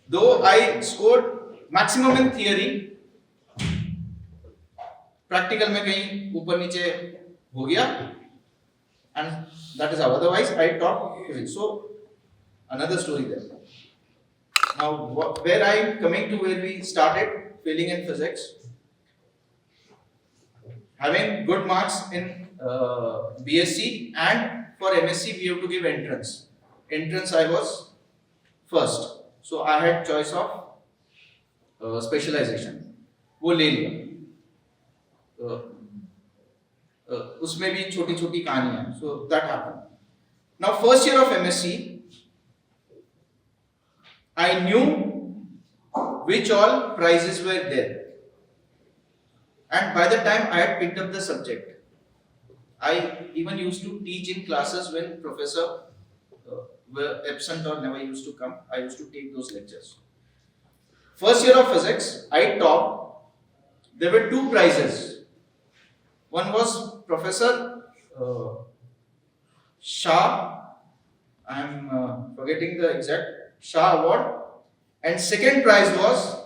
Though I scored maximum in theory, practical में कहीं ऊपर नीचे हो गया, and that is how. Otherwise, I taught physics. So another story there. Now, where I am coming to, where we started failing in physics, having good marks in BSc, and for MSc we have to give entrance. Entrance I was first, so I had choice of specialization. वो ले लिया. उसमें भी छोटी छोटी कहानियां. So that happened. Now first year of MSc, I knew which all prizes were there, and by the time I had picked up the subject, I even used to teach in classes when professor were absent or never used to come. I used to take those lectures. First year of physics, I taught. There were 2 prizes. One was Professor Shah. I am forgetting the exact Shah award. And second prize was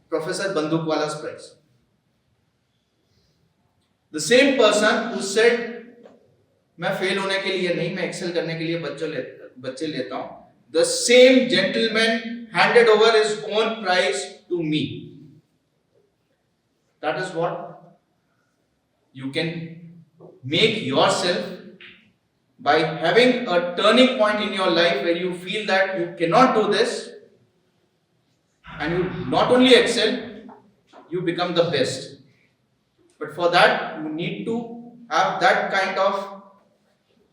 Professor Bandukwala's prize. The same person who said, मैं fail होने के लिए नहीं, मैं Excel करने के लिए बच्चे लेता हूं, the same gentleman handed over his own prize to me. That is what you can make yourself by having a turning point in your life where you feel that you cannot do this, and you not only excel, you become the best. But for that, you need to have that kind of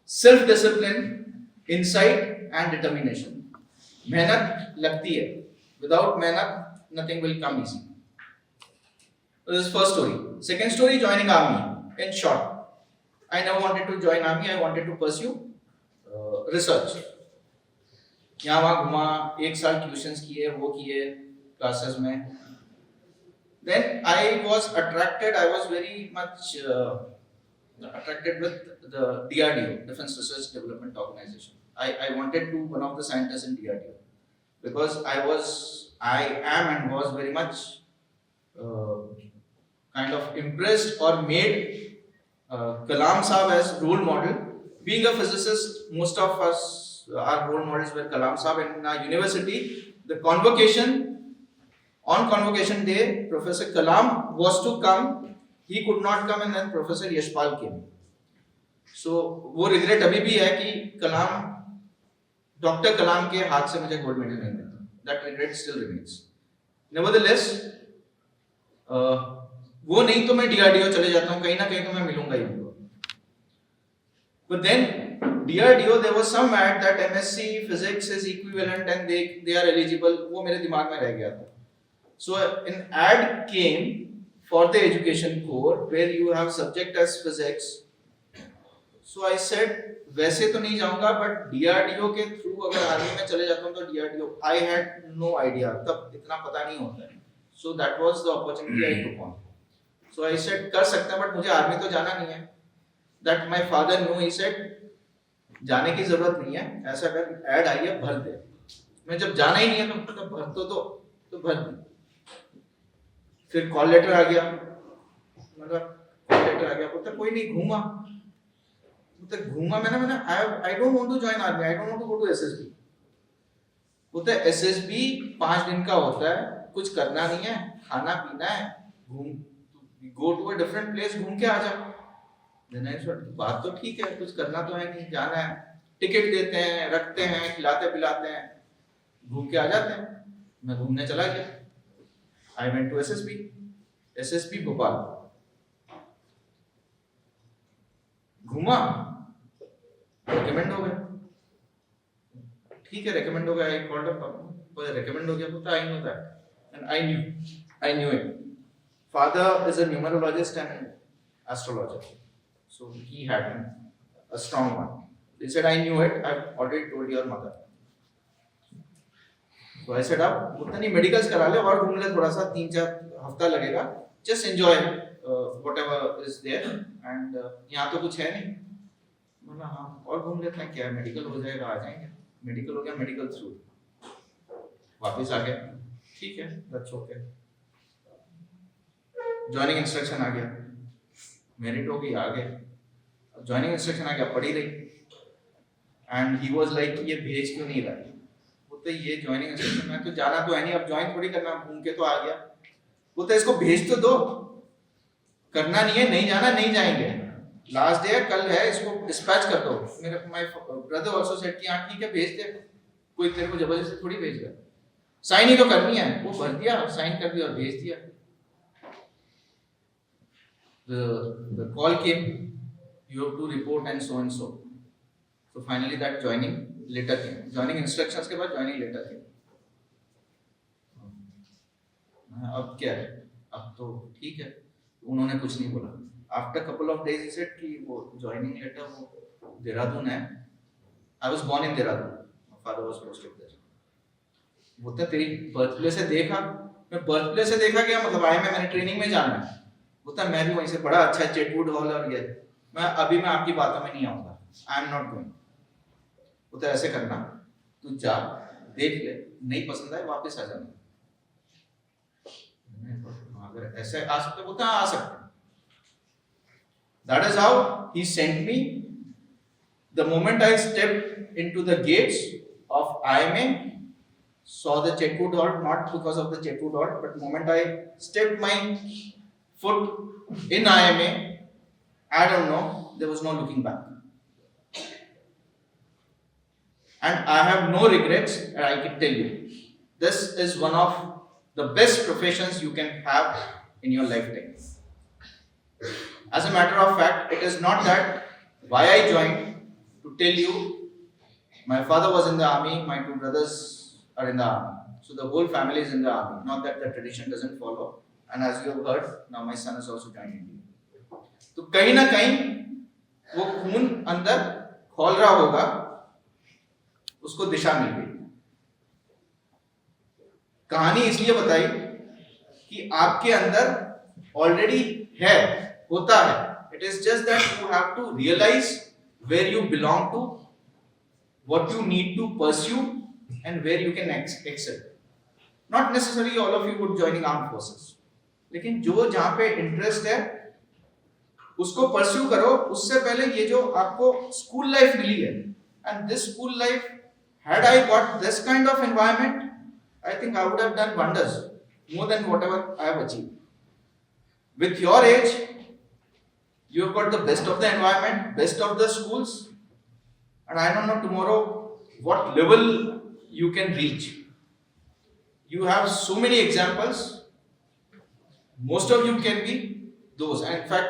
self-discipline, insight and determination. मेहनत लगती है. Without मेहनत, nothing will come easy. This is first story. Second story, joining army. In short, I never wanted to join army. I wanted to pursue research. यहाँ वहाँ घुमा, 1 साल tuitions किए, वो किए क्लासेस में. Then I was attracted. I was very much attracted with the DRDO, Defense Research Development Organization. I wanted to be one of the scientists in DRDO because I am and was very much kind of impressed or made Kalam Saab as role model. Being a physicist, most of us, our role models were Kalam Saab. In our university, on convocation day, Professor Kalam was to come. He could not come, and then Professor Yashpal came. So वो regret अभी भी है कि Dr. Kalam के हाथ से मुझे gold medal नहीं मिला. That regret still remains. Nevertheless, वो नहीं तो मैं DRDO चले जाता हूँ, कहीं ना कहीं तो मैं मिलूंगा ही उनको. But then DRDO, there was some ad that MSc Physics is equivalent and they are eligible. वो मेरे दिमाग में रह गया था. So an ad came for the education core where you have subject as physics. So I said, वैसे तो नहीं जाऊंगा, but DRDO के थ्रू अगर आर्मी में चले जाता हूँ तो DRDO. I had no idea, तब इतना पता नहीं होता है. So that was the opportunity I took on. So I said, कर सकते हैं, but मुझे आर्मी तो जाना नहीं है. That my father knew. He said, जाने की जरूरत नहीं है, ऐसा कर, ad आई है, भर दे. मैं जब जाना ही नहीं है तो भर तो भर दे. फिर कॉल लेटर आ गया, बोलता कोई नहीं, घूमा मैंने I don't want to join army, I don't want to go to SSB. बोलता एसएसबी 5 दिन का होता है, कुछ करना नहीं है, खाना पीना है, go to a different place, घूम के आ जा. बात तो ठीक है, कुछ करना तो है नहीं, जाना है, टिकट देते हैं, रखते हैं, खिलाते पिलाते हैं, घूम के आ जाते हैं. मैं घूमने चला गया. I went to SSB Bhopal. घूमा, रेकमेंड हो गया. ठीक है, रेकमेंड हो गया. I called up, रेकमेंड हो गया, बोलता I know that, and I knew it. Father is a numerologist and astrologer, so he had a strong one. He said, I knew it. I've already told your mother. So I said, आप उतना नहीं, medicals करा ले और घूम ले थोड़ा सा, 3-4 हफ्ता लगेगा. Just enjoy whatever is there, and यहाँ तो कुछ है नहीं. बोला हाँ, और घूम लेते हैं, क्या मेडिकल हो जाएगा, आ जाएंगे. मेडिकल हो गया, मेडिकल थ्रू वापस आ गया. ठीक है, that's okay. ज्वाइनिंग इंस्ट्रक्शन आ गया, मेरिट हो गई, आ गया. ज्वाइनिंग इंस्ट्रक्शन आ गया, पढ़ी रही. एंड ही वाज लाइक, ये भेज क्यों नहीं रहा. बोलते ये ज्वाइनिंग इंस्ट्रक्शन में तो जाना तो है नहीं, अब ज्वाइन थोड़ी करना, घूम के तो आ गया. बोलते इसको भेज तो दो, करना नहीं है, नहीं जाना, नहीं जाएंगे, लास्ट डे है, कल है, इसको डिस्पैच कर दो. मेरे माय ब्रदर आल्सो सेड कि हां ठीक है, भेज दे, कोई तेरे को जबरदस्ती थोड़ी भेज रहा. साइन ही तो करनी है. वो भर दिया, साइन कर दिया और भेज दिया. The call came, you have to report and so and so. So finally that joining letter came. Joining instructions के बाद joining letter came. अब क्या है, अब तो ठीक है, उन्होंने कुछ नहीं बोला. After a couple of days he said कि वो joining letter वो देहरादून है. I was born in Dehradun. My father was posted there. बोलता तेरी बर्थ प्लेस से देखा. मैं बर्थ प्लेस से देखा क्या मतलब आया मैंने ट्रेनिंग में जाना है. बोलता मैं भी वहीं से पढ़ा अच्छा चेटवुड हॉल और ये. मैं आपकी बातों में नहीं आऊंगा. I am not going. बोलता ऐसे करना तू जा देख ले नहीं पसंद आए वापस आ जाना. अगर ऐसे आ सकते बोलता आ सकते. That is how he sent me. The moment I stepped into the gates of IMA, saw the Chetwood Hall, not because of the Chetwood Hall, but the moment I stepped my foot in IMA, I don't know, there was no looking back. And I have no regrets, and I can tell you, this is one of the best professions you can have in your lifetime. As a matter of fact, it is not that why I joined. To tell you, my father was in the army, my two brothers are in the army. So the whole family is in the army. Not that the tradition doesn't follow. And as you have heard, now my son is also joining me. तो कहीं ना कहीं वो खून अंदर खोल रहा होगा, उसको दिशा मिल गई. कहानी इसलिए बताई कि आपके अंदर ऑलरेडी है, होता है. It is just that you have to realize where you belong to, what you need to pursue, and where you can excel. Not necessarily all of you would joining armed forces. लेकिन जो जहाँ पे interest है उसको pursue करो. उससे पहले ये जो आपको स्कूल लाइफ मिली है, and this school life, had I got this kind of environment, I think I would have done wonders, more than whatever I have achieved. With your age, you have got the best of the environment, best of the schools, and I don't know tomorrow what level you can reach. You have so many examples. Most of you can be those, and in fact,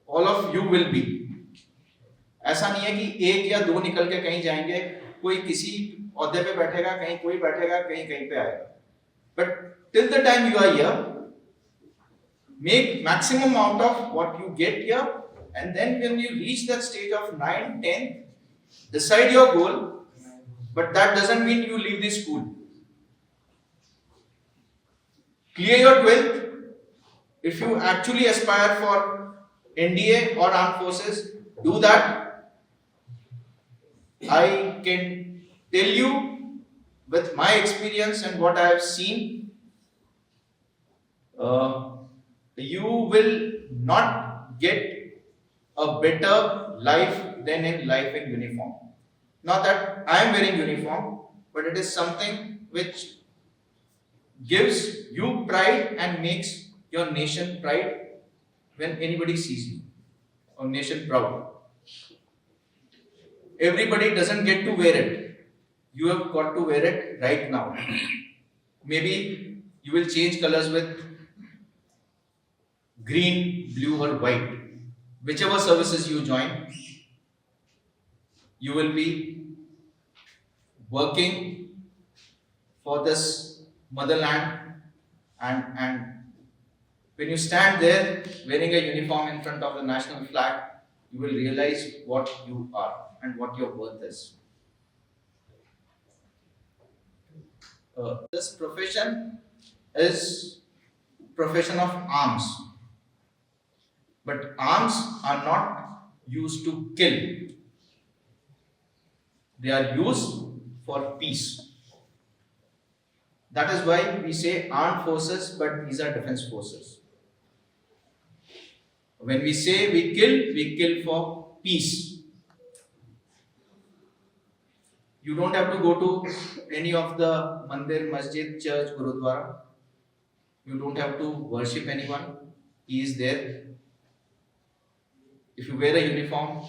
all of you will be. ऐसा नहीं है कि एक या दो निकल के कहीं जाएंगे, कोई किसी औहदे पे बैठेगा, कहीं कोई बैठेगा, कहीं कहीं पे आएगा. But till the time you are here, make maximum out of what you get here, and then when you reach that stage of 9, 10, decide your goal, but that doesn't mean you leave the school. Clear your 12th. If you actually aspire for NDA or armed forces, do that. I can tell you with my experience and what I have seen, you will not get a better life than in life in uniform. Not that I am wearing uniform, but it is something which gives you pride and makes your nation pride when anybody sees you, or nation proud. Everybody doesn't get to wear it. You have got to wear it right now. Maybe you will change colors with green, blue or white. Whichever services you join, you will be working for this motherland, and when you stand there wearing a uniform in front of the national flag, you will realize what you are and what your worth is. This profession is profession of arms. But arms are not used to kill. They are used for peace. That is why we say armed forces, but these are defense forces. When we say we kill for peace. You don't have to go to any of the mandir, masjid, church, gurudwara. You don't have to worship anyone. He is there. If you wear a uniform,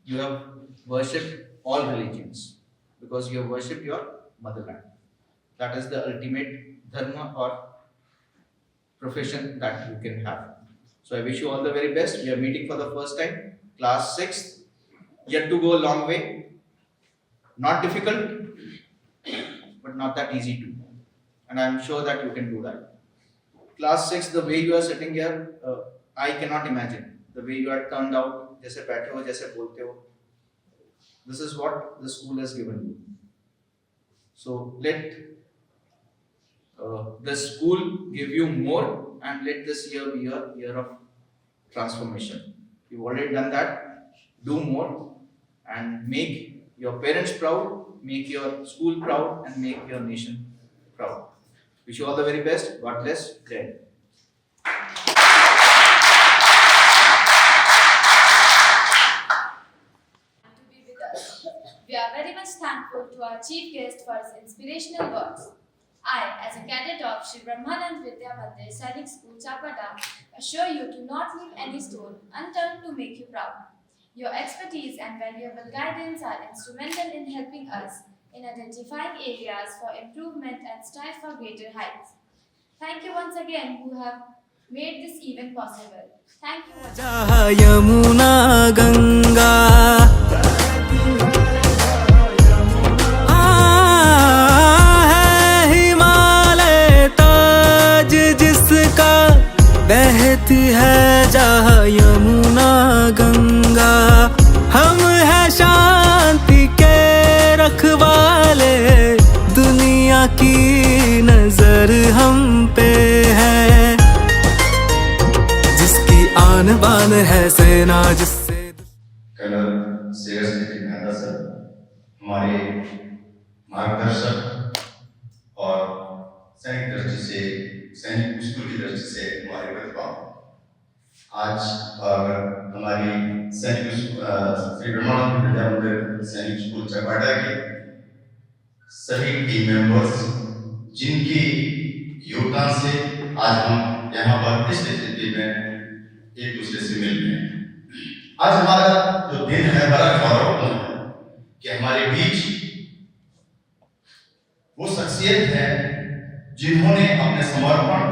you have worshipped all religions because you have worshipped your motherland. That is the ultimate dharma or profession that you can have. So I wish you all the very best. We are meeting for the first time, class 6th. Yet to go a long way. Not difficult, but not that easy too. And I am sure that you can do that. Class 6, the way you are sitting here, I cannot imagine the way you are turned out, जैसे बैठे हो, जैसे बोलते हो. This is what the school has given you. So let the school give you more, and let this year be a year of transformation. You've already done that. Do more and make your parents proud, make your school proud, and make your nation proud. Wish you all the very best. God bless. Jai Hind. To be with us. We are very much thankful to our chief guest for his inspirational words. I, as a cadet of Shri Brahmanand Vidya Mandir Sainik School, Chapada, assure you to not leave any stone unturned to make you proud. Your expertise and valuable guidance are instrumental in helping us in identifying areas for improvement and strive for greater heights. Thank you once again who have made this event possible. Thank you once again. Yamuna Ganga है हिमालय ताज जिसका, बहती है जहाँ यमुना गंगा. हम है शांति के रखवाले, दुनिया की नजर हम पे है, जिसकी आन बान है सेना जिससे. कर्नल सीरस नितिन मेहता सर, हमारे मार्गदर्शक और सैनिक दृष्टि से, सैनिक स्कूल की दृष्टि से हमारे प्रतिभा, आज और हमारी सैनिक श्री ब्रह्मानंद विद्या मंदिर सैनिक स्कूल चपाटा के सभी टीम मेंबर्स, जिनकी योगदान से आज हम यहाँ पर इस स्थिति में एक दूसरे से मिल रहे हैं. आज हमारा जो दिन है बड़ा गौरवपूर्ण है कि हमारे बीच वो शख्सियत है जिन्होंने अपने समर्पण,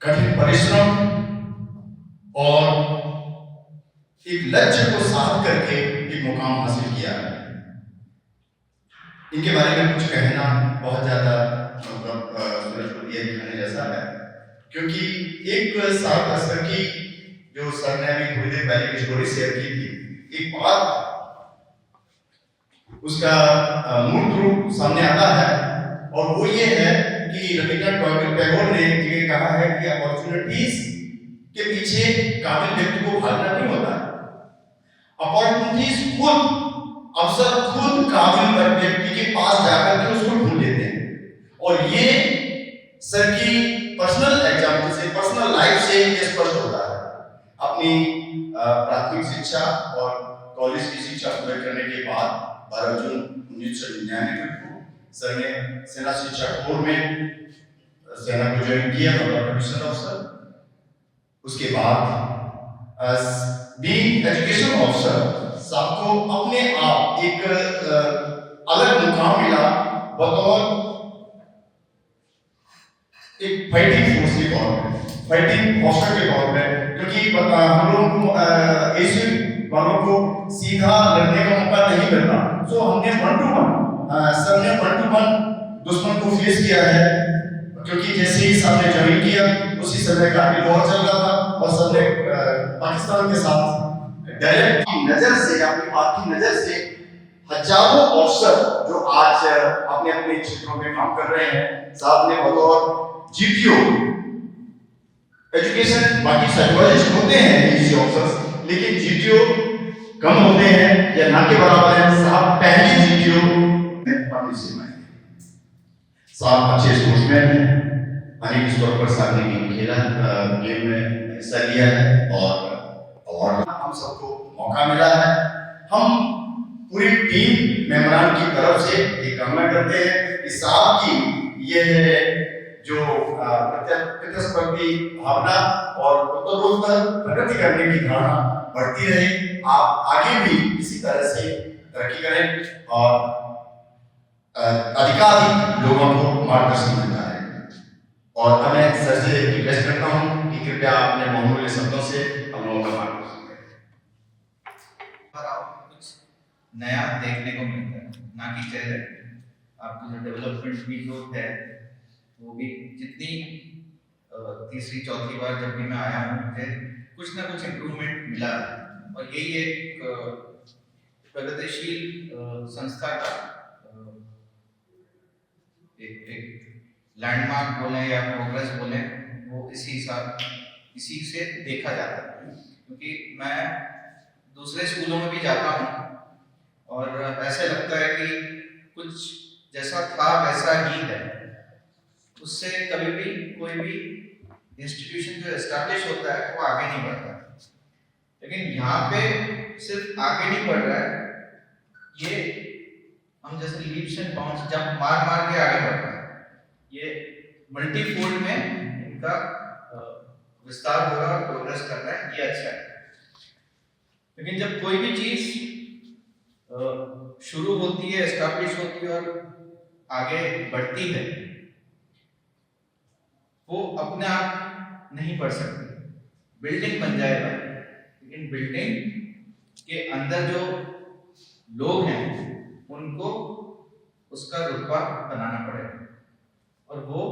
कठिन परिश्रम और एक लक्ष्य को साध करके एक मुकाम हासिल किया है. इनके बारे में कुछ कहना बहुत ज्यादा मतलब सूरज को दिया दिखाने जैसा है, क्योंकि एक साल असर की जो सर ने अभी थोड़ी देर पहले की स्टोरी शेयर की थी, एक बात उसका मूल रूप सामने आता है, और वो ये है कि रविंद्रनाथ टैगोर ने ये कहा है कि अपॉर्चुनिटीज के पीछे काबिल व्यक्ति को भागना नहीं होता है, अपॉर्चुनिटीज खुद, अवसर खुद काबिल व्यक्ति के पास जाकर के उसको ढूंढ लेते हैं. और ये सर की पर्सनल एग्जाम्पल से, पर्सनल लाइफ से ये स्पष्ट होता है. अपनी प्राथमिक शिक्षा और कॉलेज की शिक्षा पूरी करने के बाद 12 जून 1999 को सर ने सेना शिक्षा कोर में सेना को ज्वाइन किया कमीशन ऑफिसर. उसके बाद बीइंग एजुकेशन ऑफिसर सबको अपने आप एक अलग मुकाम मिला बतौर एक फाइटिंग फोर्स के तौर पे, फाइटिंग ऑफिसर के तौर पे, क्योंकि हम लोगों को एशियन वालों को सीधा लड़ने का मौका नहीं मिलता. सो हमने 1-to-1 सर ने 1-to-1 दुश्मन को फेस किया है, क्योंकि जैसे ही सर ने ज्वाइन किया उसी समय कारगिल वॉर चल रहा था और सर ने पाकिस्तान के साथ डायरेक्ट नजर से, अपनी बात की नजर से हजारों ऑफिसर जो आज अपने अपने क्षेत्रों में काम कर रहे हैं, साहब ने बतौर जीपीओ एजुकेशन, बाकी साइकोलॉजिस्ट होते हैं एनसीसी ऑफिसर्स, लेकिन जीपीओ कम होते हैं या ना के बराबर हैं. साहब पहले जीपीओ अपनी सेवाएं, साहब अच्छे स्पोर्ट्समैन हैं, अनेक स्तर पर साथ ने गेम खेला, गेम में हिस्सा लिया है और हम सबको मौका मिला है. हम पूरी टीम मेंबरान की तरफ से ये कामना करते हैं कि साहब की ये जो प्रतिस्पर्धी भावना और उत्तरोत्तर प्रगति करने की धारणा बढ़ती रहे. आप आगे भी इसी तरह से तरक्की करें और अधिकाधिक लोगों को मार्गदर्शन मिलता है. और मैं सर से रिक्वेस्ट करता हूं कि कृपया अपने बहुमूल्य शब्दों से हम लोगों का मार्गदर्शन करें. कुछ नया देखने को मिलता है, ना कि चेहरे. आपकी जो डेवलपमेंट भी जो है वो भी जितनी तीसरी चौथी बार जब भी मैं आया हूँ मुझे कुछ ना कुछ इम्प्रूवमेंट मिला है। और यही एक प्रगतिशील संस्था का एक लैंडमार्क बोलें या प्रोग्रेस बोलें, वो इसी से देखा जाता है। क्योंकि मैं दूसरे स्कूलों में भी जाता हूँ और ऐसे लगता है कि कुछ जैसा था वैसा ही है, उससे कभी भी कोई भी इंस्टीट्यूशन जो एस्टैब्लिश होता है वो आगे नहीं बढ़ता। लेकिन यहाँ पे सिर्फ आगे नहीं बढ़ रहा है, ये हम जैसे लीप्स एंड बाउंड्स जब मार के आगे बढ़ रहा है, ये मल्टीफोल्ड में इनका विस्तार हो रहा है, प्रोग्रेस कर रहा है, ये अच्छा है। लेकिन जब कोई भी चीज शुरू होती है, एस्टैब्लिश होती है और आगे बढ़ती है, वो अपने आप नहीं बढ़ सकती। बिल्डिंग बन जाएगा, लेकिन बिल्डिंग के अंदर जो लोग हैं उनको उसका रुतबा बनाना पड़ेगा, और वो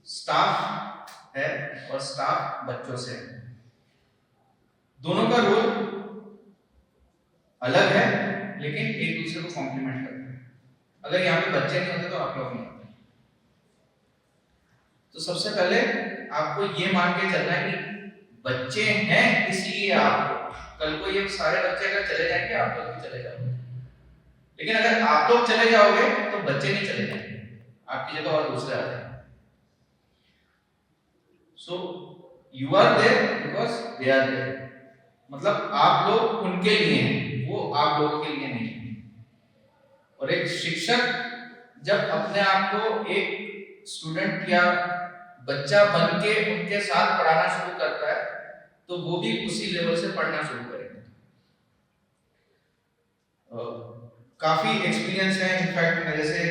स्टाफ है और स्टाफ बच्चों से है। दोनों का रोल अलग है लेकिन एक दूसरे को कॉम्प्लीमेंट करते हैं। अगर यहाँ पे बच्चे नहीं होते तो आप लोग नहीं होते। तो सबसे पहले आपको ये मान के चलना है कि बच्चे हैं इसलिए आप, कल को ये सारे बच्चे अगर चले जाएंगे आप लोग भी चले जाओगे, लेकिन अगर आप लोग चले जाओगे तो बच्चे नहीं चले जाएंगे, आपकी जगह और दूसरे आ जाएंगे। So you are there because they are there, मतलब आप लोग उनके लिए हैं, वो आप लोगों के लिए नहीं है। और एक शिक्षक जब अपने आप को एक स्टूडेंट या बच्चा बन के उनके साथ पढ़ाना शुरू करता है तो वो भी उसी लेवल से पढ़ना शुरू करेंगे। काफी एक्सपीरियंस है, इनफैक्ट मेरे से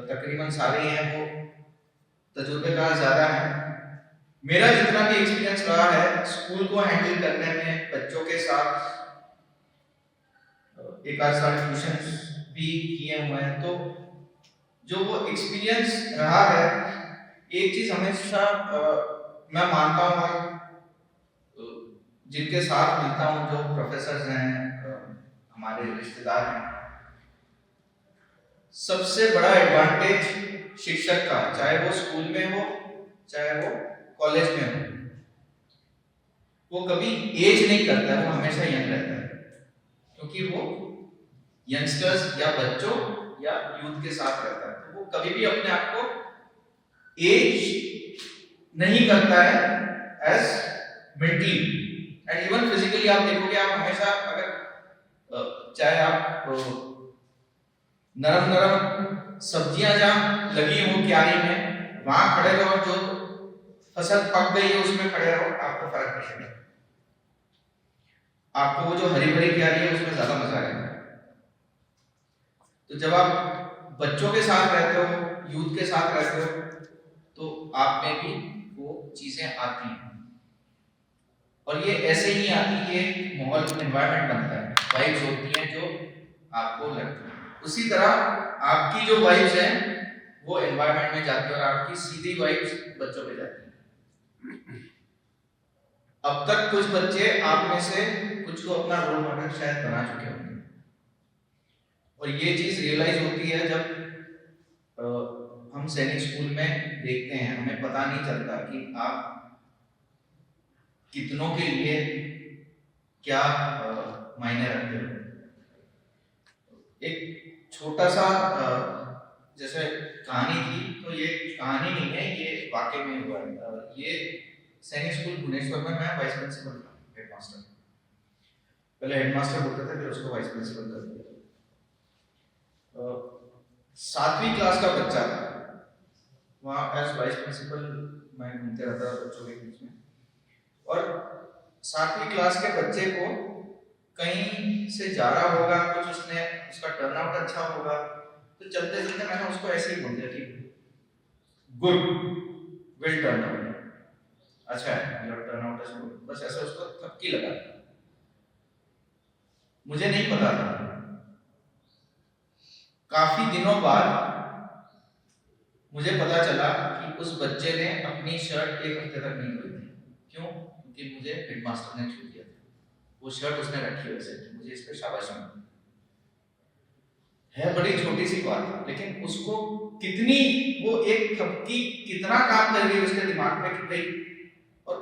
तकरीबन सारे ही हैं, वो तजुर्बेकार ज्यादा है। मेरा जितना भी एक्सपीरियंस रहा है स्कूल को हैंडल करने में, बच्चों के साथ एक आध साल ट्यूशन भी किए हुए हैं, तो जो वो एक्सपीरियंस रहा है, एक चीज हमेशा मैं मानता हूँ और जिनके साथ मिलता हूँ, जो प्रोफेसर हैं, हमारे रिश्तेदार हैं, सबसे बड़ा एडवांटेज शिक्षक का, चाहे वो स्कूल में हो चाहे वो कॉलेज में हो, वो कभी एज नहीं करता है, वो हमेशा यंग रहता है, क्योंकि वो यंगस्टर्स या बच्चों या यूथ के साथ रहता है। तो वो कभी भी अपने आप को एज नहीं करता है age mentally and even physically. आप देखोगे, आप हमेशा अगर चाहे आप नरम नरम सब्जियां जहां लगी हो क्यारी में, वहां खड़े रहो, जो फसल पक गई है उसमें खड़े रहो, आपको फर्क नहीं पड़ेगा। आपको वो जो हरी भरी क्यारी है उसमें ज्यादा मजा आएगा। तो जब आप बच्चों के साथ रहते हो, यूथ के साथ रहते हो, तो आप में भी वो चीजें आती हैं, और ये ऐसे ही आती है, माहौल एनवायरनमेंट बनता है, वाइब्स होती हैं जो आपको लगती है। उसी तरह आपकी जो वाइब्स हैं वो एनवायरनमेंट में जाती है और आपकी सीधी वाइब्स बच्चों पे जाती है। अब तक कुछ बच्चे आप में से कुछ को अपना रोल मॉडल शायद बना चुके होंगे, और ये चीज रियलाइज होती है जब हम सैनिक स्कूल में देखते हैं। हमें पता नहीं चलता कि आप कितनों के लिए क्या मायने रखते हो। एक छोटा सा जैसे कहानी थी, तो ये कहानी नहीं है, ये वाकई में हुआ है। ये सैनिक स्कूल भुवनेश्वर में मैं वाइस प्रिंसिपल था, हेडमास्टर। पहले हेडमास्टर बोलते थे, फिर उसको वाइस प्रिंसिपल कर दिया। 7वीं क्लास का बच्चा था, वहाँ एज वाइस प्रिंसिपल मैं घूमते रहता था बच्चों के बीच में, और 7वीं क्लास के बच्चे को कहीं से जा रहा होगा, कुछ उसका टर्न आउट अच्छा होगा, तो चलते चलते मैंने उसको ऐसे ही बोल दिया कि गुड विल टर्न आउट, अच्छा है your turn out is good, बस ऐसे उसको थपकी लगा। मुझे नहीं पता था, काफी दिनों बाद मुझे पता चला कि उस बच्चे ने अपनी शर्ट 1 हफ्ते तक नहीं धोई थी। क्यों? क्योंकि मुझे हेडमास्टर ने छू दिया था। वो शर्ट उसने रखी वैसे, मुझे इस पे शाबाशी मिली। है बड़ी छोटी सी बात, लेकिन उसको कितनी, वो एक थपकी कितना काम कर रही है उसके दिमाग में कि भाई, और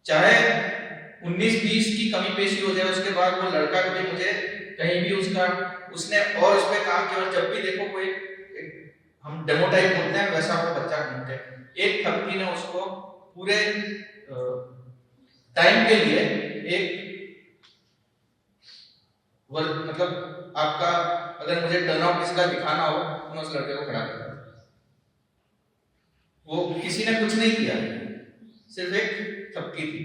चाहे 19-20 की कमी पेशी हो जाए, उसके बाद वो लड़का कभी मुझे कहीं भी उसने और उस पर काम किया, और जब भी देखो कोई हम डेमो टाइप बोलते हैं वैसा वो बच्चा घूमते, एक थपकी ने उसको पूरे टाइम के लिए एक मतलब आपका, अगर मुझे टर्न आउट इसका दिखाना हो तो मैं उस लड़के को खड़ा करता था। वो किसी ने कुछ नहीं किया, सिर्फ एक थपकी थी,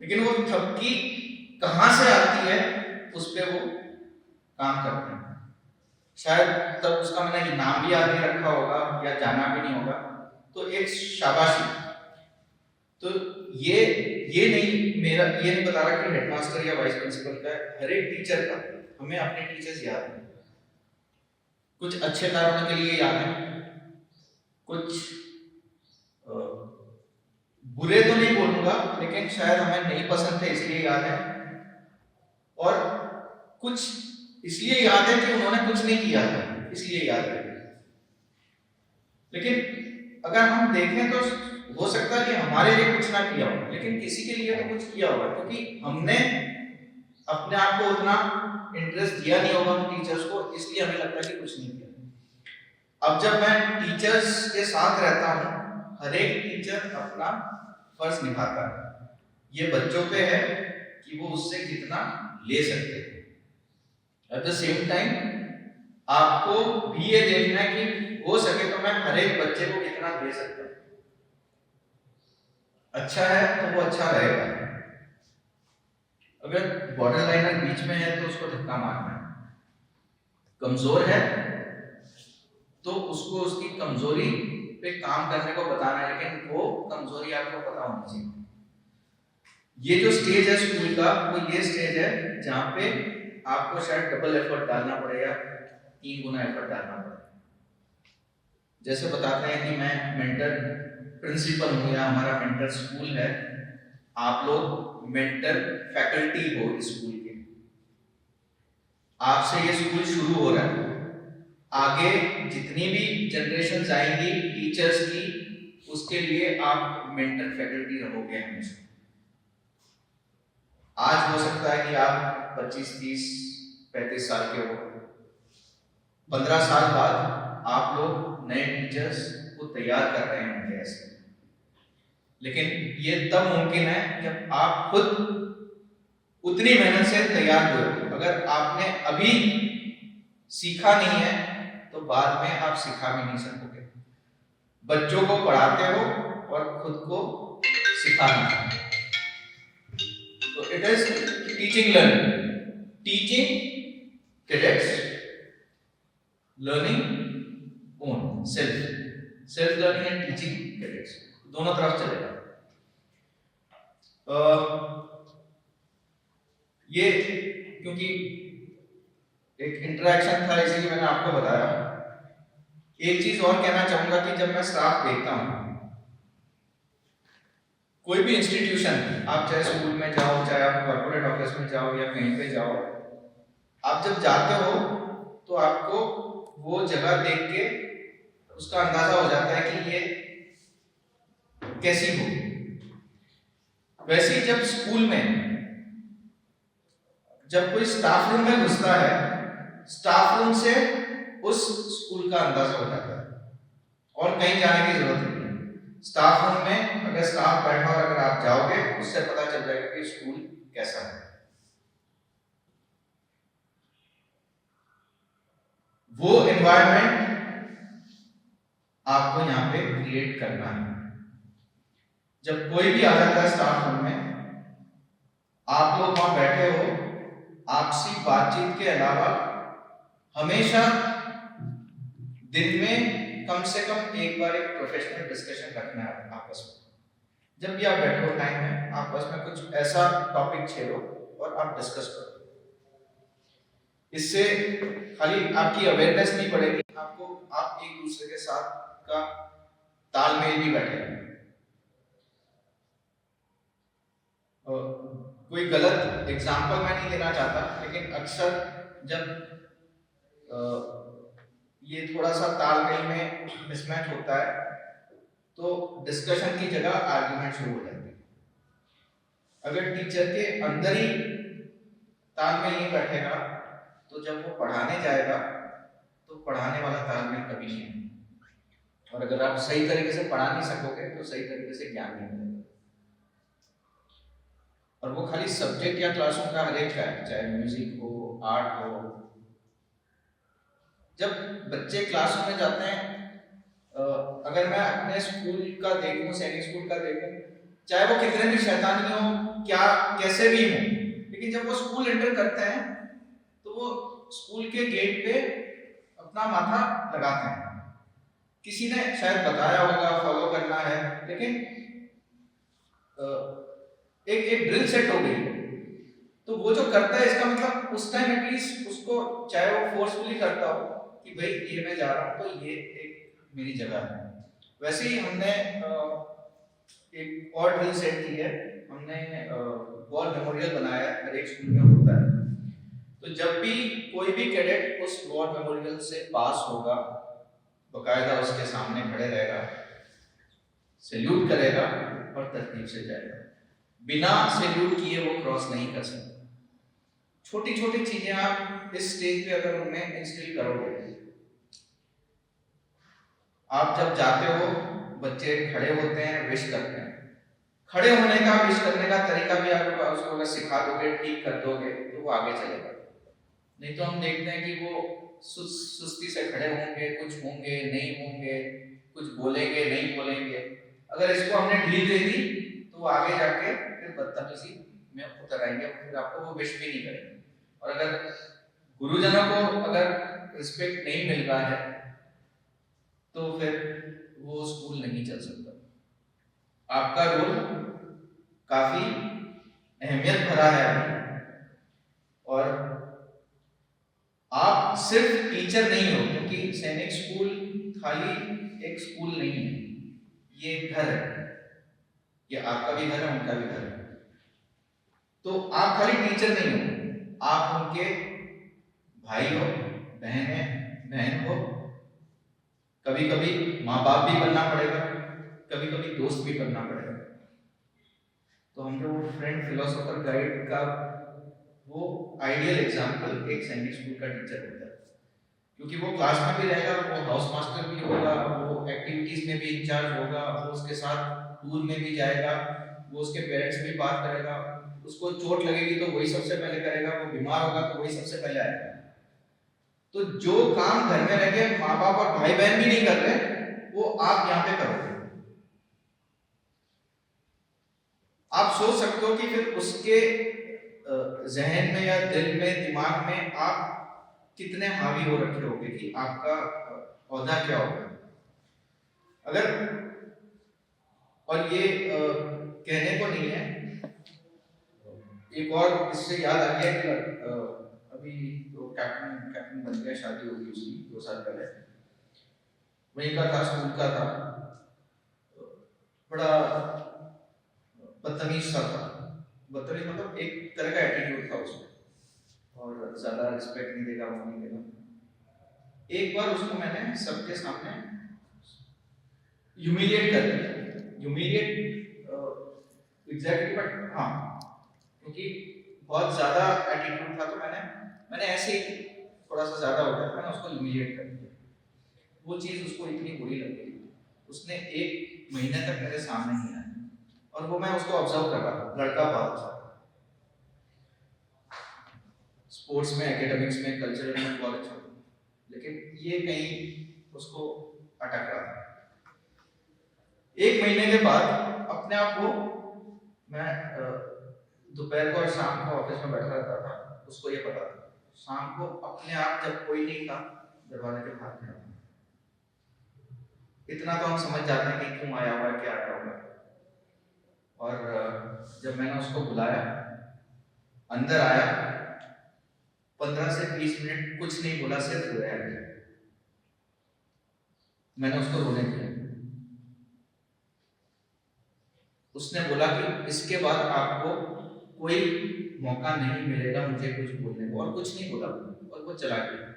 लेकिन वो थपकी कहां से आती है उस पे वो काम करते हैं। शायद तब उसका मैंने नाम भी याद नहीं रखा होगा या जाना भी नहीं होगा, तो एक शाबाशी। तो ये नहीं बता रहा कि हेडमास्टर या वाइस प्रिंसिपल का, हर एक टीचर का, हमें अपने टीचर्स याद हैं। कुछ अच्छे कारणों के लिए याद है, कुछ बुरे तो नहीं बोलूंगा, लेकिन शायद हमें नहीं पसंद थे इसलिए याद है, और कुछ इसलिए याद है कि उन्होंने कुछ नहीं किया था इसलिए याद है। लेकिन अगर हम देखें तो हो सकता है कि हमारे लिए कुछ ना किया हो, लेकिन किसी के लिए तो कुछ किया होगा, क्योंकि हमने अपने आप को उतना इंटरेस्ट दिया नहीं होगा उन टीचर्स को, इसलिए हमें लगता है कि कुछ नहीं किया। अब जब मैं टीचर्स के साथ रहता हूँ, हर एक टीचर अपना फर्ज निभाता है। ये बच्चों पे है कि वो उससे कितना ले सकते हैं। एट द सेम टाइम आपको भी ये देखना है कि हो सके तो मैं हर एक बच्चे को कितना दे सकता हूँ। अच्छा है तो वो अच्छा रहेगा, अगर बॉर्डर लाइन बीच में है तो उसको धक्का मारना है, कमजोर है तो उसको उसकी कमजोरी पे काम करने को बताना है, लेकिन वो कमजोरी आपको पता होनी चाहिए। ये जो स्टेज है स्कूल का, वो ये स्टेज है जहाँ पे आपको शायद डबल एफर्ट डालना पड़ेगा, 3 गुना एफर्ट डालना पड़ेगा। जैसे बताते हैं कि मैं मेंटर प्रिंसिपल हूँ या हमारा मेंटर स्कूल है, आप लोग मेंटर फैकल्टी हो स्कूल के, आपसे ये स्कूल शुरू हो रहा है। आगे जितनी भी जनरेशन आएंगी टीचर्स की, उसके लिए आप मेंटर फैकल्टी रहोगे हमेशा। आज हो सकता है कि आप 25, 30, 35 साल के हो, 15 साल बाद आप लोग नए टीचर्स को तैयार कर रहे होंगे ऐसे। लेकिन ये तब मुमकिन है जब आप खुद उतनी मेहनत से तैयार हुए। अगर आपने अभी सीखा नहीं है तो बाद में आप सिखा भी नहीं सकोगे। बच्चों को पढ़ाते हो और खुद को सिखाना है, तो it is teaching learning, teaching cadets, learning own self learning and teaching cadets, दोनों तरफ चलेगा। ये क्योंकि एक इंटरेक्शन था इसीलिए मैंने आपको बताया। एक चीज और कहना चाहूंगा कि जब मैं स्टाफ देखता हूं, कोई भी इंस्टीट्यूशन, आप चाहे स्कूल में जाओ, चाहे आप कॉर्पोरेट ऑफिस में जाओ या कहीं पे जाओ, आप जब जाते हो तो आपको वो जगह देख के उसका अंदाजा हो जाता है कि ये कैसी हो। वैसे ही जब स्कूल में जब कोई स्टाफ रूम में घुसता है, स्टाफ रूम से उस स्कूल का अंदाजा हो जाता है और कहीं जाने की जरूरत नहीं है। स्टाफ रूम में अगर स्टाफ बैठा और अगर आप जाओगे, उससे पता चल जाएगा कि स्कूल कैसा है। वो एनवायरनमेंट आपको यहाँ पे क्रिएट करना है। जब कोई भी आ जाता है स्टाफ रूम में, आप लोग वहां बैठे हो, आपसी बातचीत के अलावा हमेशा दिन में कम से कम एक बार एक प्रोफेशनल डिस्कशन रखना है आपस में। जब भी आप बैठो टाइम में, आपस में कुछ ऐसा टॉपिक छेड़ो और आप डिस्कस करो। इससे खाली आपकी अवेयरनेस नहीं बढ़ेगी, आपको आप एक दूसरे के साथ का तालमेल भी बैठेगा। कोई गलत एग्जाम्पल मैं नहीं देना चाहता, लेकिन अक्सर जब ये थोड़ा सा तालमेल में मिसमैच होता है तो डिस्कशन की जगह आर्ग्यूमेंट शुरू हो जाती है। अगर टीचर के अंदर ही तालमेल नहीं बैठेगा तो जब वो पढ़ाने जाएगा तो पढ़ाने वाला तालमेल कभी नहीं है, और अगर आप सही तरीके से पढ़ा नहीं सकोगे तो सही तरीके से ज्ञान नहीं मिलेगा। और वो खाली सब्जेक्ट या क्लासरूम का हर एक का है, चाहे म्यूजिक हो, आर्ट हो। जब बच्चे क्लासरूम में जाते हैं, अगर मैं अपने स्कूल का देखूं, सैनिक स्कूल का देखूं, चाहे वो कितने भी शैतानी हो, क्या कैसे भी हो, लेकिन जब वो स्कूल एंटर करते हैं तो वो स्कूल के गेट पे अपना माथा लगाते हैं। किसी ने शायद बताया होगा फॉलो करना है, लेकिन एक ड्रिल सेट हो गई तो वो जो करता है, इसका मतलब उस टाइम एटलीस्ट उसको, चाहे वो फोर्सफुली करता हो कि भाई ये मैं जा रहा हूँ तो ये एक मेरी जगह है। वैसे ही हमने एक और ड्रिल सेट की है, हमने वॉर मेमोरियल बनाया है, हर एक स्कूल में होता है। तो जब भी कोई भी कैडेट उस वॉर मेमोरियल से पास होगा, बकायदा उसके सामने खड़े रहेगा, सैल्यूट करेगा और तरतीब से जाएगा। बिना सैल्यूट किए वो क्रॉस नहीं कर सकता। छोटी छोटी चीजें आप इस स्टेज पे अगर उनमें इंस्टिल करोगे, आप जब जाते हो बच्चे खड़े होते हैं, विश करते हैं। खड़े होने का, विश करने का तरीका भी आप उसको अगर सिखा दोगे, ठीक कर दोगे तो वो आगे चलेगा। नहीं तो हम देखते हैं कि वो सुस्ती से खड़े होंगे, कुछ होंगे नहीं होंगे, कुछ बोलेंगे नहीं बोलेंगे। अगर इसको हमने ढील दे दी तो वो आगे जाके फिर बदतमीजी में उतर आएंगे, फिर आपको वो विश भी नहीं करेंगे। और अगर गुरुजनों को अगर रिस्पेक्ट नहीं मिल रहा है तो फिर वो स्कूल नहीं चल सकता। आपका रोल काफी अहमियत भरा है और आप सिर्फ टीचर नहीं हो, क्योंकि सैनिक स्कूल खाली एक स्कूल नहीं है, ये घर है, ये आपका भी घर है, उनका भी घर है। तो आप खाली टीचर नहीं हो, आप उनके भाई हो, बहन हो, कभी कभी माँ बाप भी बनना पड़ेगा, कभी कभी दोस्त भी बनना पड़ेगा। तो हम जो फ्रेंड फिलोसोफर गाइड का वो आइडियल एग्जाम्पल एक सैनिक स्कूल का टीचर होता है, क्योंकि वो क्लास में भी रहेगा, वो हाउस मास्टर भी होगा, वो एक्टिविटीज में भी इंचार्ज होगा, वो उसके साथ टूर में भी जाएगा, वो उसके पेरेंट्स भी बात करेगा, उसको चोट लगेगी तो वही सबसे पहले करेगा, वो बीमार होगा तो वही सबसे पहले आएगा। तो जो काम घर में रह के माँ बाप और भाई बहन भी नहीं कर रहे, वो आप यहाँ पे करोगे। आप सोच सकते हो कि फिर उसके जहन में या दिल में, दिमाग में आप कितने हावी हो रखे होगे कि आपका औहदा क्या होगा। अगर, और ये कहने को नहीं है, एक और इससे याद आ गया कि अभी तो कैप्टन बन गया, शादी होगी उसकी 2 साल पहले, वहीं का था, स्कूल का था, बड़ा बदतमीज सा था। बदतमीज मतलब एक तरह का एटीट्यूड था उसमें, और ज्यादा रिस्पेक्ट नहीं देगा, वो नहीं देगा। एक बार उसको मैंने सबके सामने ह्यूमिलिएट कर दिया, ह्यूमिलिएट एग्जैक्टली, बट हाँ, क्योंकि बहुत ज्यादा एटीट्यूड था तो मैंने ऐसे ही थोड़ा सा ज्यादा हो गया, मैंने उसको ह्यूमिलिएट कर दिया। वो चीज उसको इतनी बुरी लग गई, उसने 1 महीने तक मेरे सामने नहीं आया, और वो मैं उसको ऑब्जर्व कर रहा था। लड़का बहुत अच्छा, स्पोर्ट्स में, एकेडमिक्स में, कल्चरल में बहुत अच्छा, लेकिन ये कहीं उसको अटक रहा था। 1 महीने के बाद अपने आप को, मैं दोपहर को और शाम को ऑफिस में बैठा रहता था, उसको ये पता था, शाम को अपने आप जब कोई नहीं था, दरवाजे के बाहर खड़ा था। इतना तो हम समझ जाते हैं कि क्यों आया हुआ है, क्या आया हुआ है। और जब मैंने उसको बुलाया, अंदर आया, 15 से 20 मिनट कुछ नहीं बोला, सिर्फ रोया। मैंने उसको रोने दिया, उसने बोला कि इसके बाद आपको कोई मौका नहीं मिलेगा मुझे कुछ बोलने को, और कुछ नहीं बोला और वो चला गया।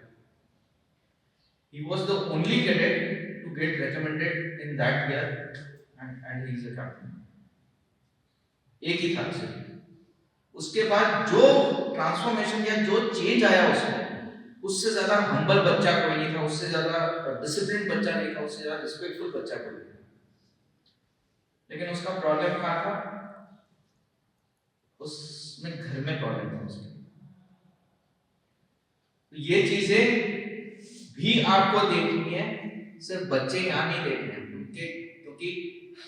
He was the only cadet to get recommended in that year and he is a captain. एक ही था सिर्फ। उसके बाद जो ट्रांसफॉर्मेशन या जो चेंज आया उसमें, उससे ज्यादा हम्बल बच्चा कोई नहीं था, उससे ज्यादा डिसिप्लिन बच्चा नहीं था, उससे ज्यादा रिस्पेक्टफुल बच्चा कोई नहीं था। लेकिन उसका प्रॉब्लम क्या था? उसमें घर में प्रॉब्लम था उसके। तो ये चीजें भी आपको देखनी है, सिर्फ बच्चे यहाँ नहीं देखने हैं, क्योंकि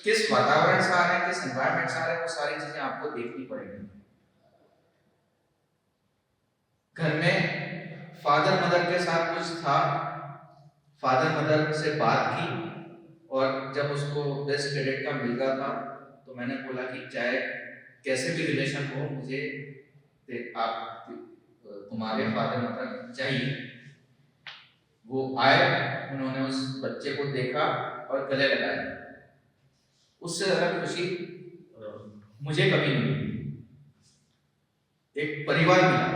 किस वातावरण से आ रहे हैं, किस एनवायरनमेंट से आ रहे हैं, वो सारी चीजें आपको देखनी पड़ेगी। घर में फादर मदर के साथ कुछ था, फादर मदर से बात की, और जब उसको बेस्ट कैडेट का मिल रहा था तो मैंने बोला कि चाहे कैसे भी रिलेशन हो, मुझे आप तुम्हारे फादर मदर चाहिए। वो आए, उन्होंने उस बच्चे को देखा और गले लगाया। उससे ज्यादा खुशी मुझे कभी नहीं मिली। एक परिवार मिला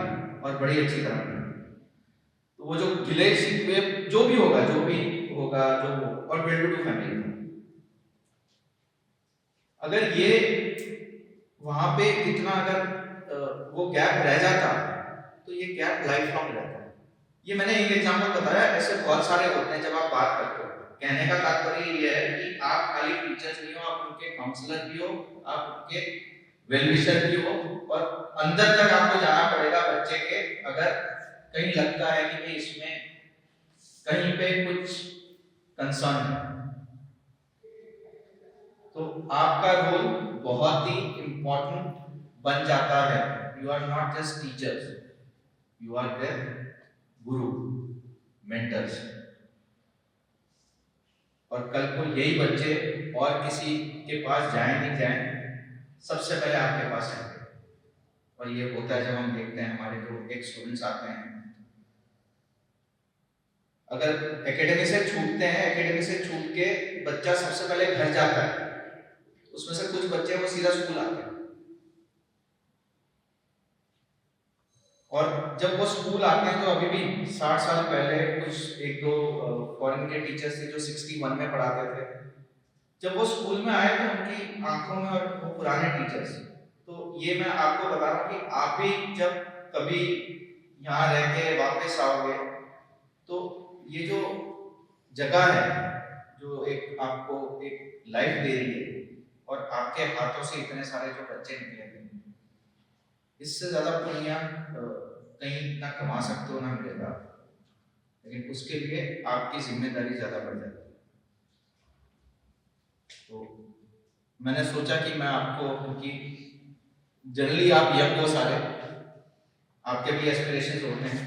और बड़ी अच्छी तरह मिला। तो वो जो गिले शिकवे जो भी होगा और वेल टू डू फैमिली था। अगर ये वहां पे इतना अगर वो गैप रह जाता तो ये गैप लाइफ लॉन्ग रहता है। ये मैंने एक एग्जांपल बताया, ऐसे बहुत सारे होते हैं जब आप बात करते हो। कहने का तात्पर्य ये है कि आप खाली टीचर्स नहीं हो, आप उनके काउंसलर भी हो, आप उनके वेलविशर भी हो, और अंदर तक आपको जाना पड़ेगा बच्चे के। अगर कहीं लगता है कि भाई इसमें कहीं पे कुछ कंसर्न है, तो आपका रोल बहुत ही इंपॉर्टेंट बन जाता है। You are not just teachers, you are there guru, mentors. और कल को यही बच्चे और किसी के पास जाए नहीं जाए, सबसे पहले आपके पास आएंगे। और ये होता है जब हम देखते हैं हमारे जो एक स्टूडेंट्स आते हैं, अगर एकेडमी से छूटते हैं, एकेडमी से छूट के बच्चा सबसे पहले घर जाता है, उसमें से कुछ बच्चे वो सीधा स्कूल आते हैं। और जब वो स्कूल आते हैं तो अभी भी 60 साल पहले कुछ एक दो फॉरेन के टीचर्स थे जो 61 में पढ़ाते थे। जब वो स्कूल में आए तो उनकी आंखों में, और वो पुराने टीचर्स, तो ये मैं आपको बता रहा हूँ कि आप भी जब कभी यहाँ रह के वापस आओगे तो ये जो जगह है जो एक आपको एक लाइफ दे रही है, और आपके हाथों से इतने सारे जो बच्चे निकले, इससे ज्यादा पुण्य कहीं ना कमा सकते हो ना मिलेगा। लेकिन उसके लिए आपकी जिम्मेदारी ज्यादा बढ़ जाती है। तो मैंने सोचा कि मैं आपको, क्योंकि जनरली आप यंग हो सारे, आपके भी एस्पिरेशंस होते हैं,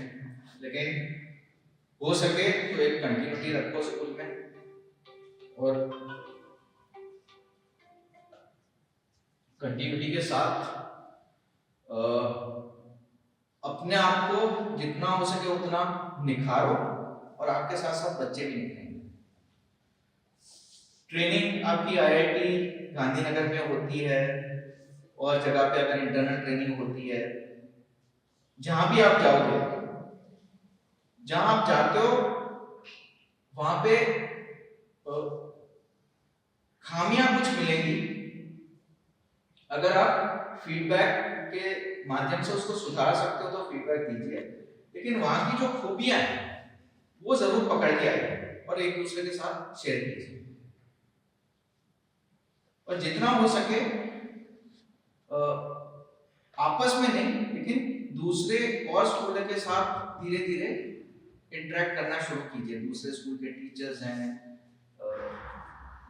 लेकिन हो सके तो एक कंटिन्यूटी रखो स्कूल में, और कंटिन्यूटी के साथ अपने आप को जितना हो सके उतना निखारो, और आपके साथ साथ बच्चे भी निखरेंगे। ट्रेनिंग आपकी IIT गांधीनगर में होती है, और जगह पे अगर इंटरनल ट्रेनिंग होती है, जहां भी आप जाओगे, जहां आप जाते हो वहां पे खामियां कुछ मिलेंगी। अगर आप फीडबैक के माध्यम से उसको सुधार सकते हो तो फीडबैक दीजिए, लेकिन वहां की जो खूबियां हैं वो जरूर पकड़ के आइए और एक दूसरे के साथ शेयर कीजिए। और जितना हो सके आपस में नहीं, लेकिन दूसरे और स्कूलों के साथ धीरे धीरे इंटरेक्ट करना शुरू कीजिए। दूसरे स्कूल के टीचर्स हैं,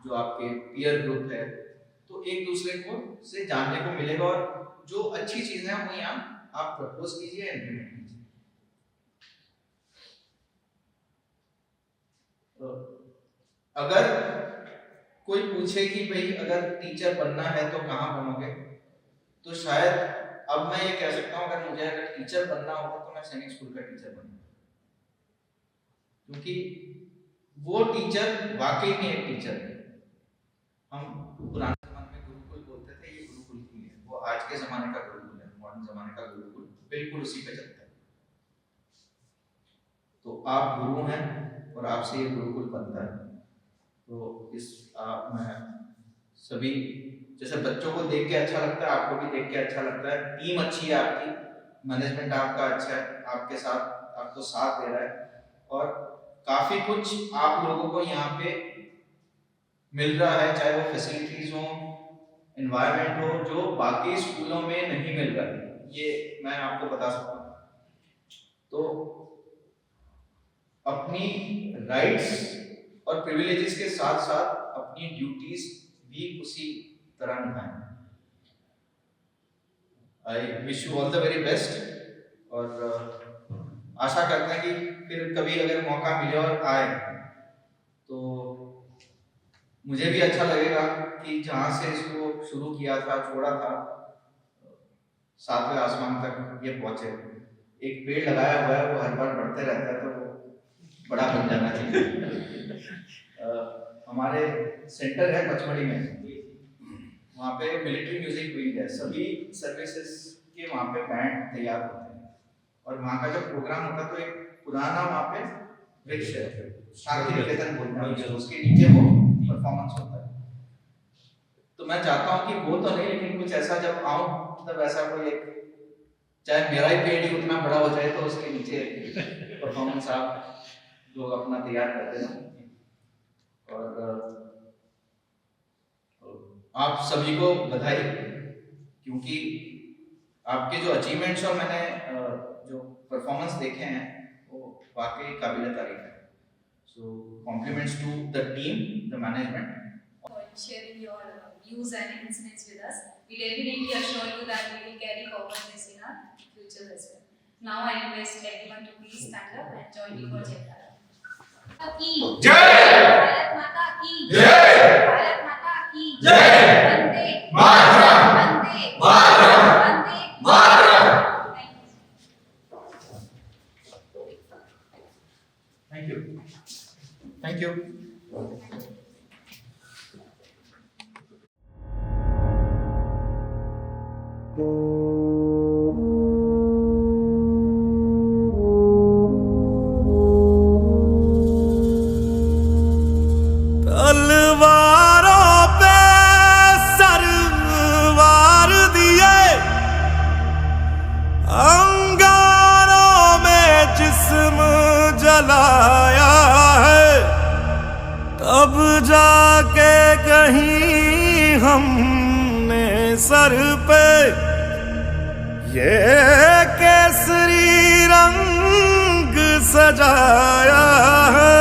जो आपके पीयर ग्रुप है, तो एक दूसरे को से जानने को मिलेगा, और जो अच्छी चीजें हैं वो यहाँ आप प्रपोज कीजिए, इम्प्लीमेंट कीजिए। तो अगर कोई पूछे कि भाई अगर टीचर बनना है तो कहाँ बनोगे, तो शायद अब मैं ये कह सकता हूँ, अगर मुझे अगर टीचर बनना होगा तो मैं सैनिक स्कूल का टीचर बनूंगा, क्योंकि वो टीचर वाकई में एक टीचर है। हम पुराने जमाने में गुरुकुल बोलते बिल्कुल उसी पे चलता है। तो आप गुरु हैं और आपसे ये गुरुकुल बनता है। तो मैं सभी, जैसे बच्चों को देख के अच्छा लगता है, आपको भी देख के अच्छा लगता है। टीम अच्छी है आपकी, मैनेजमेंट आपका अच्छा है, आपके साथ आपको साथ दे रहा है और काफी कुछ आप लोगों को यहाँ पे मिल रहा है, चाहे वो फैसिलिटीज हो, एनवायरनमेंट हो, जो बाकी स्कूलों में नहीं मिल रहा है, ये मैं आपको बता सकता हूँ। तो अपनी राइट्स और प्रिविलेजेस के साथ साथ अपनी ड्यूटीज भी उसी तरह निभाएं। I wish you all the very best और आशा करते हैं कि फिर कभी अगर मौका मिले और आए तो मुझे भी अच्छा लगेगा कि जहाँ से इसको शुरू किया था, छोड़ा था, 7वें आसमान तक ये पहुंचे। एक पेड़ लगाया हुआ है, वो हर बार बढ़ते रहता है, तो बड़ा बन जाना चाहिए। हमारे सेंटर है पचमढ़ी में, वहाँ पे मिलिट्री म्यूजिक विंग है, सभी सर्विसेज के वहाँ पे बैंड तैयार होते हैं और वहाँ का जब प्रोग्राम होता है तो एक पुराना वहाँ पे वृक्ष है, शांति निकेतन बोलते हैं, उसके नीचे वो परफॉर्मेंस होता है। तो मैं चाहता हूँ कि वो तो नहीं, लेकिन कुछ ऐसा जब आऊँ मतलब ऐसा कोई एक, चाहे मेरा ही पेड़ ही उतना बड़ा हो जाए तो उसके नीचे परफॉर्मेंस आप लोग अपना तैयार करते हैं। और आप सभी को बधाई, क्योंकि आपके जो अचीवमेंट्स और मैंने जो परफॉर्मेंस देखे हैं वो वाकई काबिल तारीफ है। So compliments to the team, the management For sharing your views and insights with us. We definitely assure you that we will carry forward this in our future as well. Now I request everyone to please stand up and join me for Jayakara. की जय, भारत माता की जय, भारत माता की जय, वंदे मातरम, वंदे मातरम, वंदे मातरम। Thank you, thank you. तलवारों पे सरवार दिए, अंगारों में जिस्म जलाया है, तब जाके कहीं हमने सर पे ये केसरी रंग सजाया है।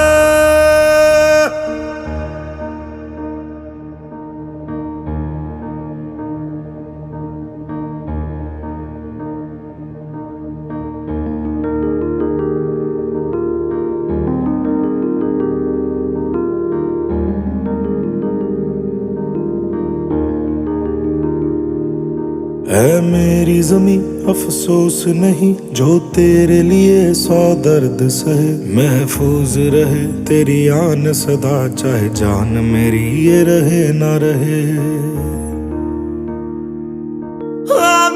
ऐ मेरी ज़मीं अफसोस नहीं, जो तेरे लिए 100 दर्द सहे, महफूज रहे तेरी आन सदा, चाहे जान मेरी ये रहे ना रहे।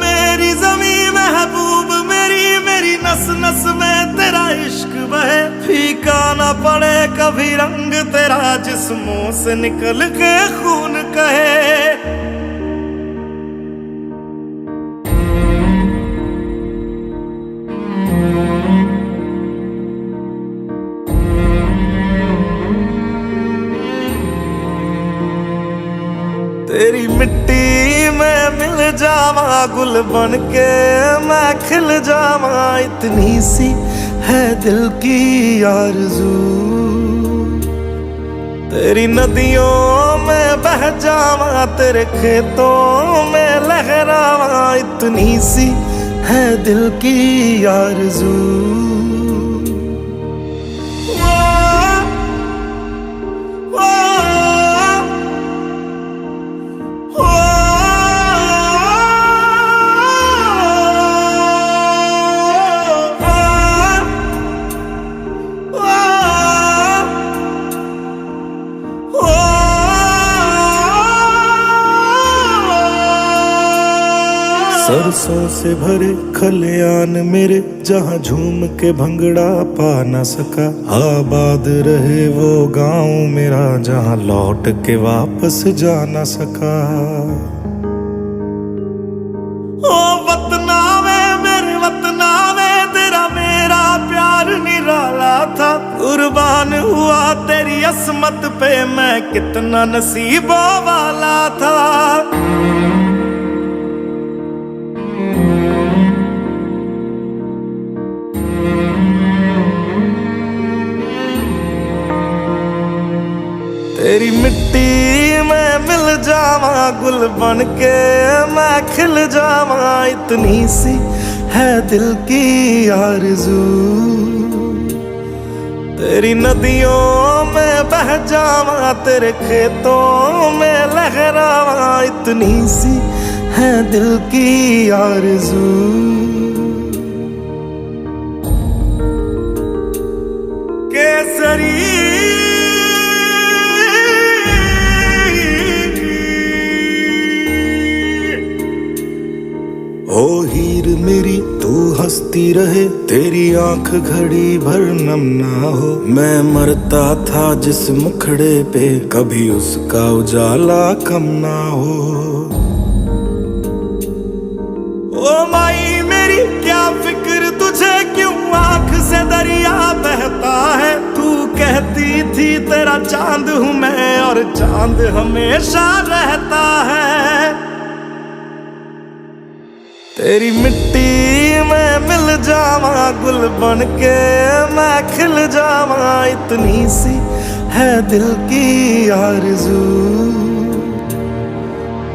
मेरी ज़मीं महबूब मेरी, मेरी नस नस में तेरा इश्क बहे, फीका ना पड़े कभी रंग तेरा, जिस्मों से निकल के खून कहे। तेरी मिट्टी में मिल जावा, गुल बन के मैं खिल जावा, इतनी सी है दिल की आरज़ू। तेरी नदियों में बह जावा, तेरे खेतों में लहरावा, इतनी सी है दिल की आरज़ू। सरसों से भरे खलियान मेरे, जहाँ झूम के भंगड़ा पा न सका। आबाद रहे वो गांव मेरा, जहाँ लौट के वापस जा न सका। ओ वतना में मेरे वतना में, तेरा मेरा प्यार निराला था। कुर्बान हुआ तेरी असमत पे, मैं कितना नसीबों वाला था। तेरी मिट्टी में मिल जावा, गुल बन के मैं खिल जावा। इतनी सी है दिल की आरज़ू, तेरी नदियों में बह जावा, तेरे खेतों में लहरावा। इतनी सी है दिल की आरज़ू। केसरी ओ हीर मेरी तू हंसती रहे, तेरी आंख घड़ी भर नम ना हो। मैं मरता था जिस मुखड़े पे, कभी उसका उजाला कम ना हो। ओ माई मेरी क्या फिक्र तुझे, क्यों आंख से दरिया बहता है। तू कहती थी तेरा चांद हूँ मैं, और चांद हमेशा रहता है। तेरी मिट्टी में मिल जावा, गुल बन के मैं खिल जावा। इतनी सी है दिल की आरज़ू,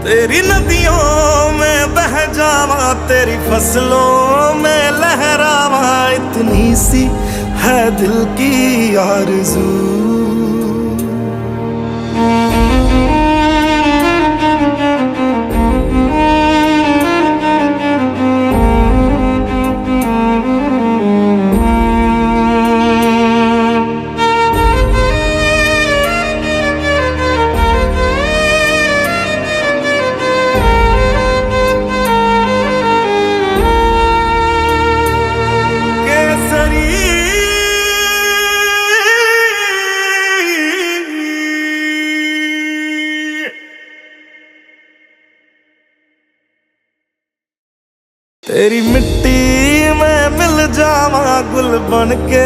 तेरी नदियों में बह जावा, तेरी फसलों में लहरावा। इतनी सी है दिल की आरज़ू। तेरी मिट्टी में मिल जावा, गुल बन के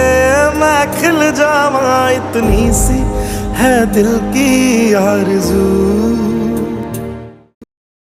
मैं खिल जावा। इतनी सी है दिल की आरज़ू।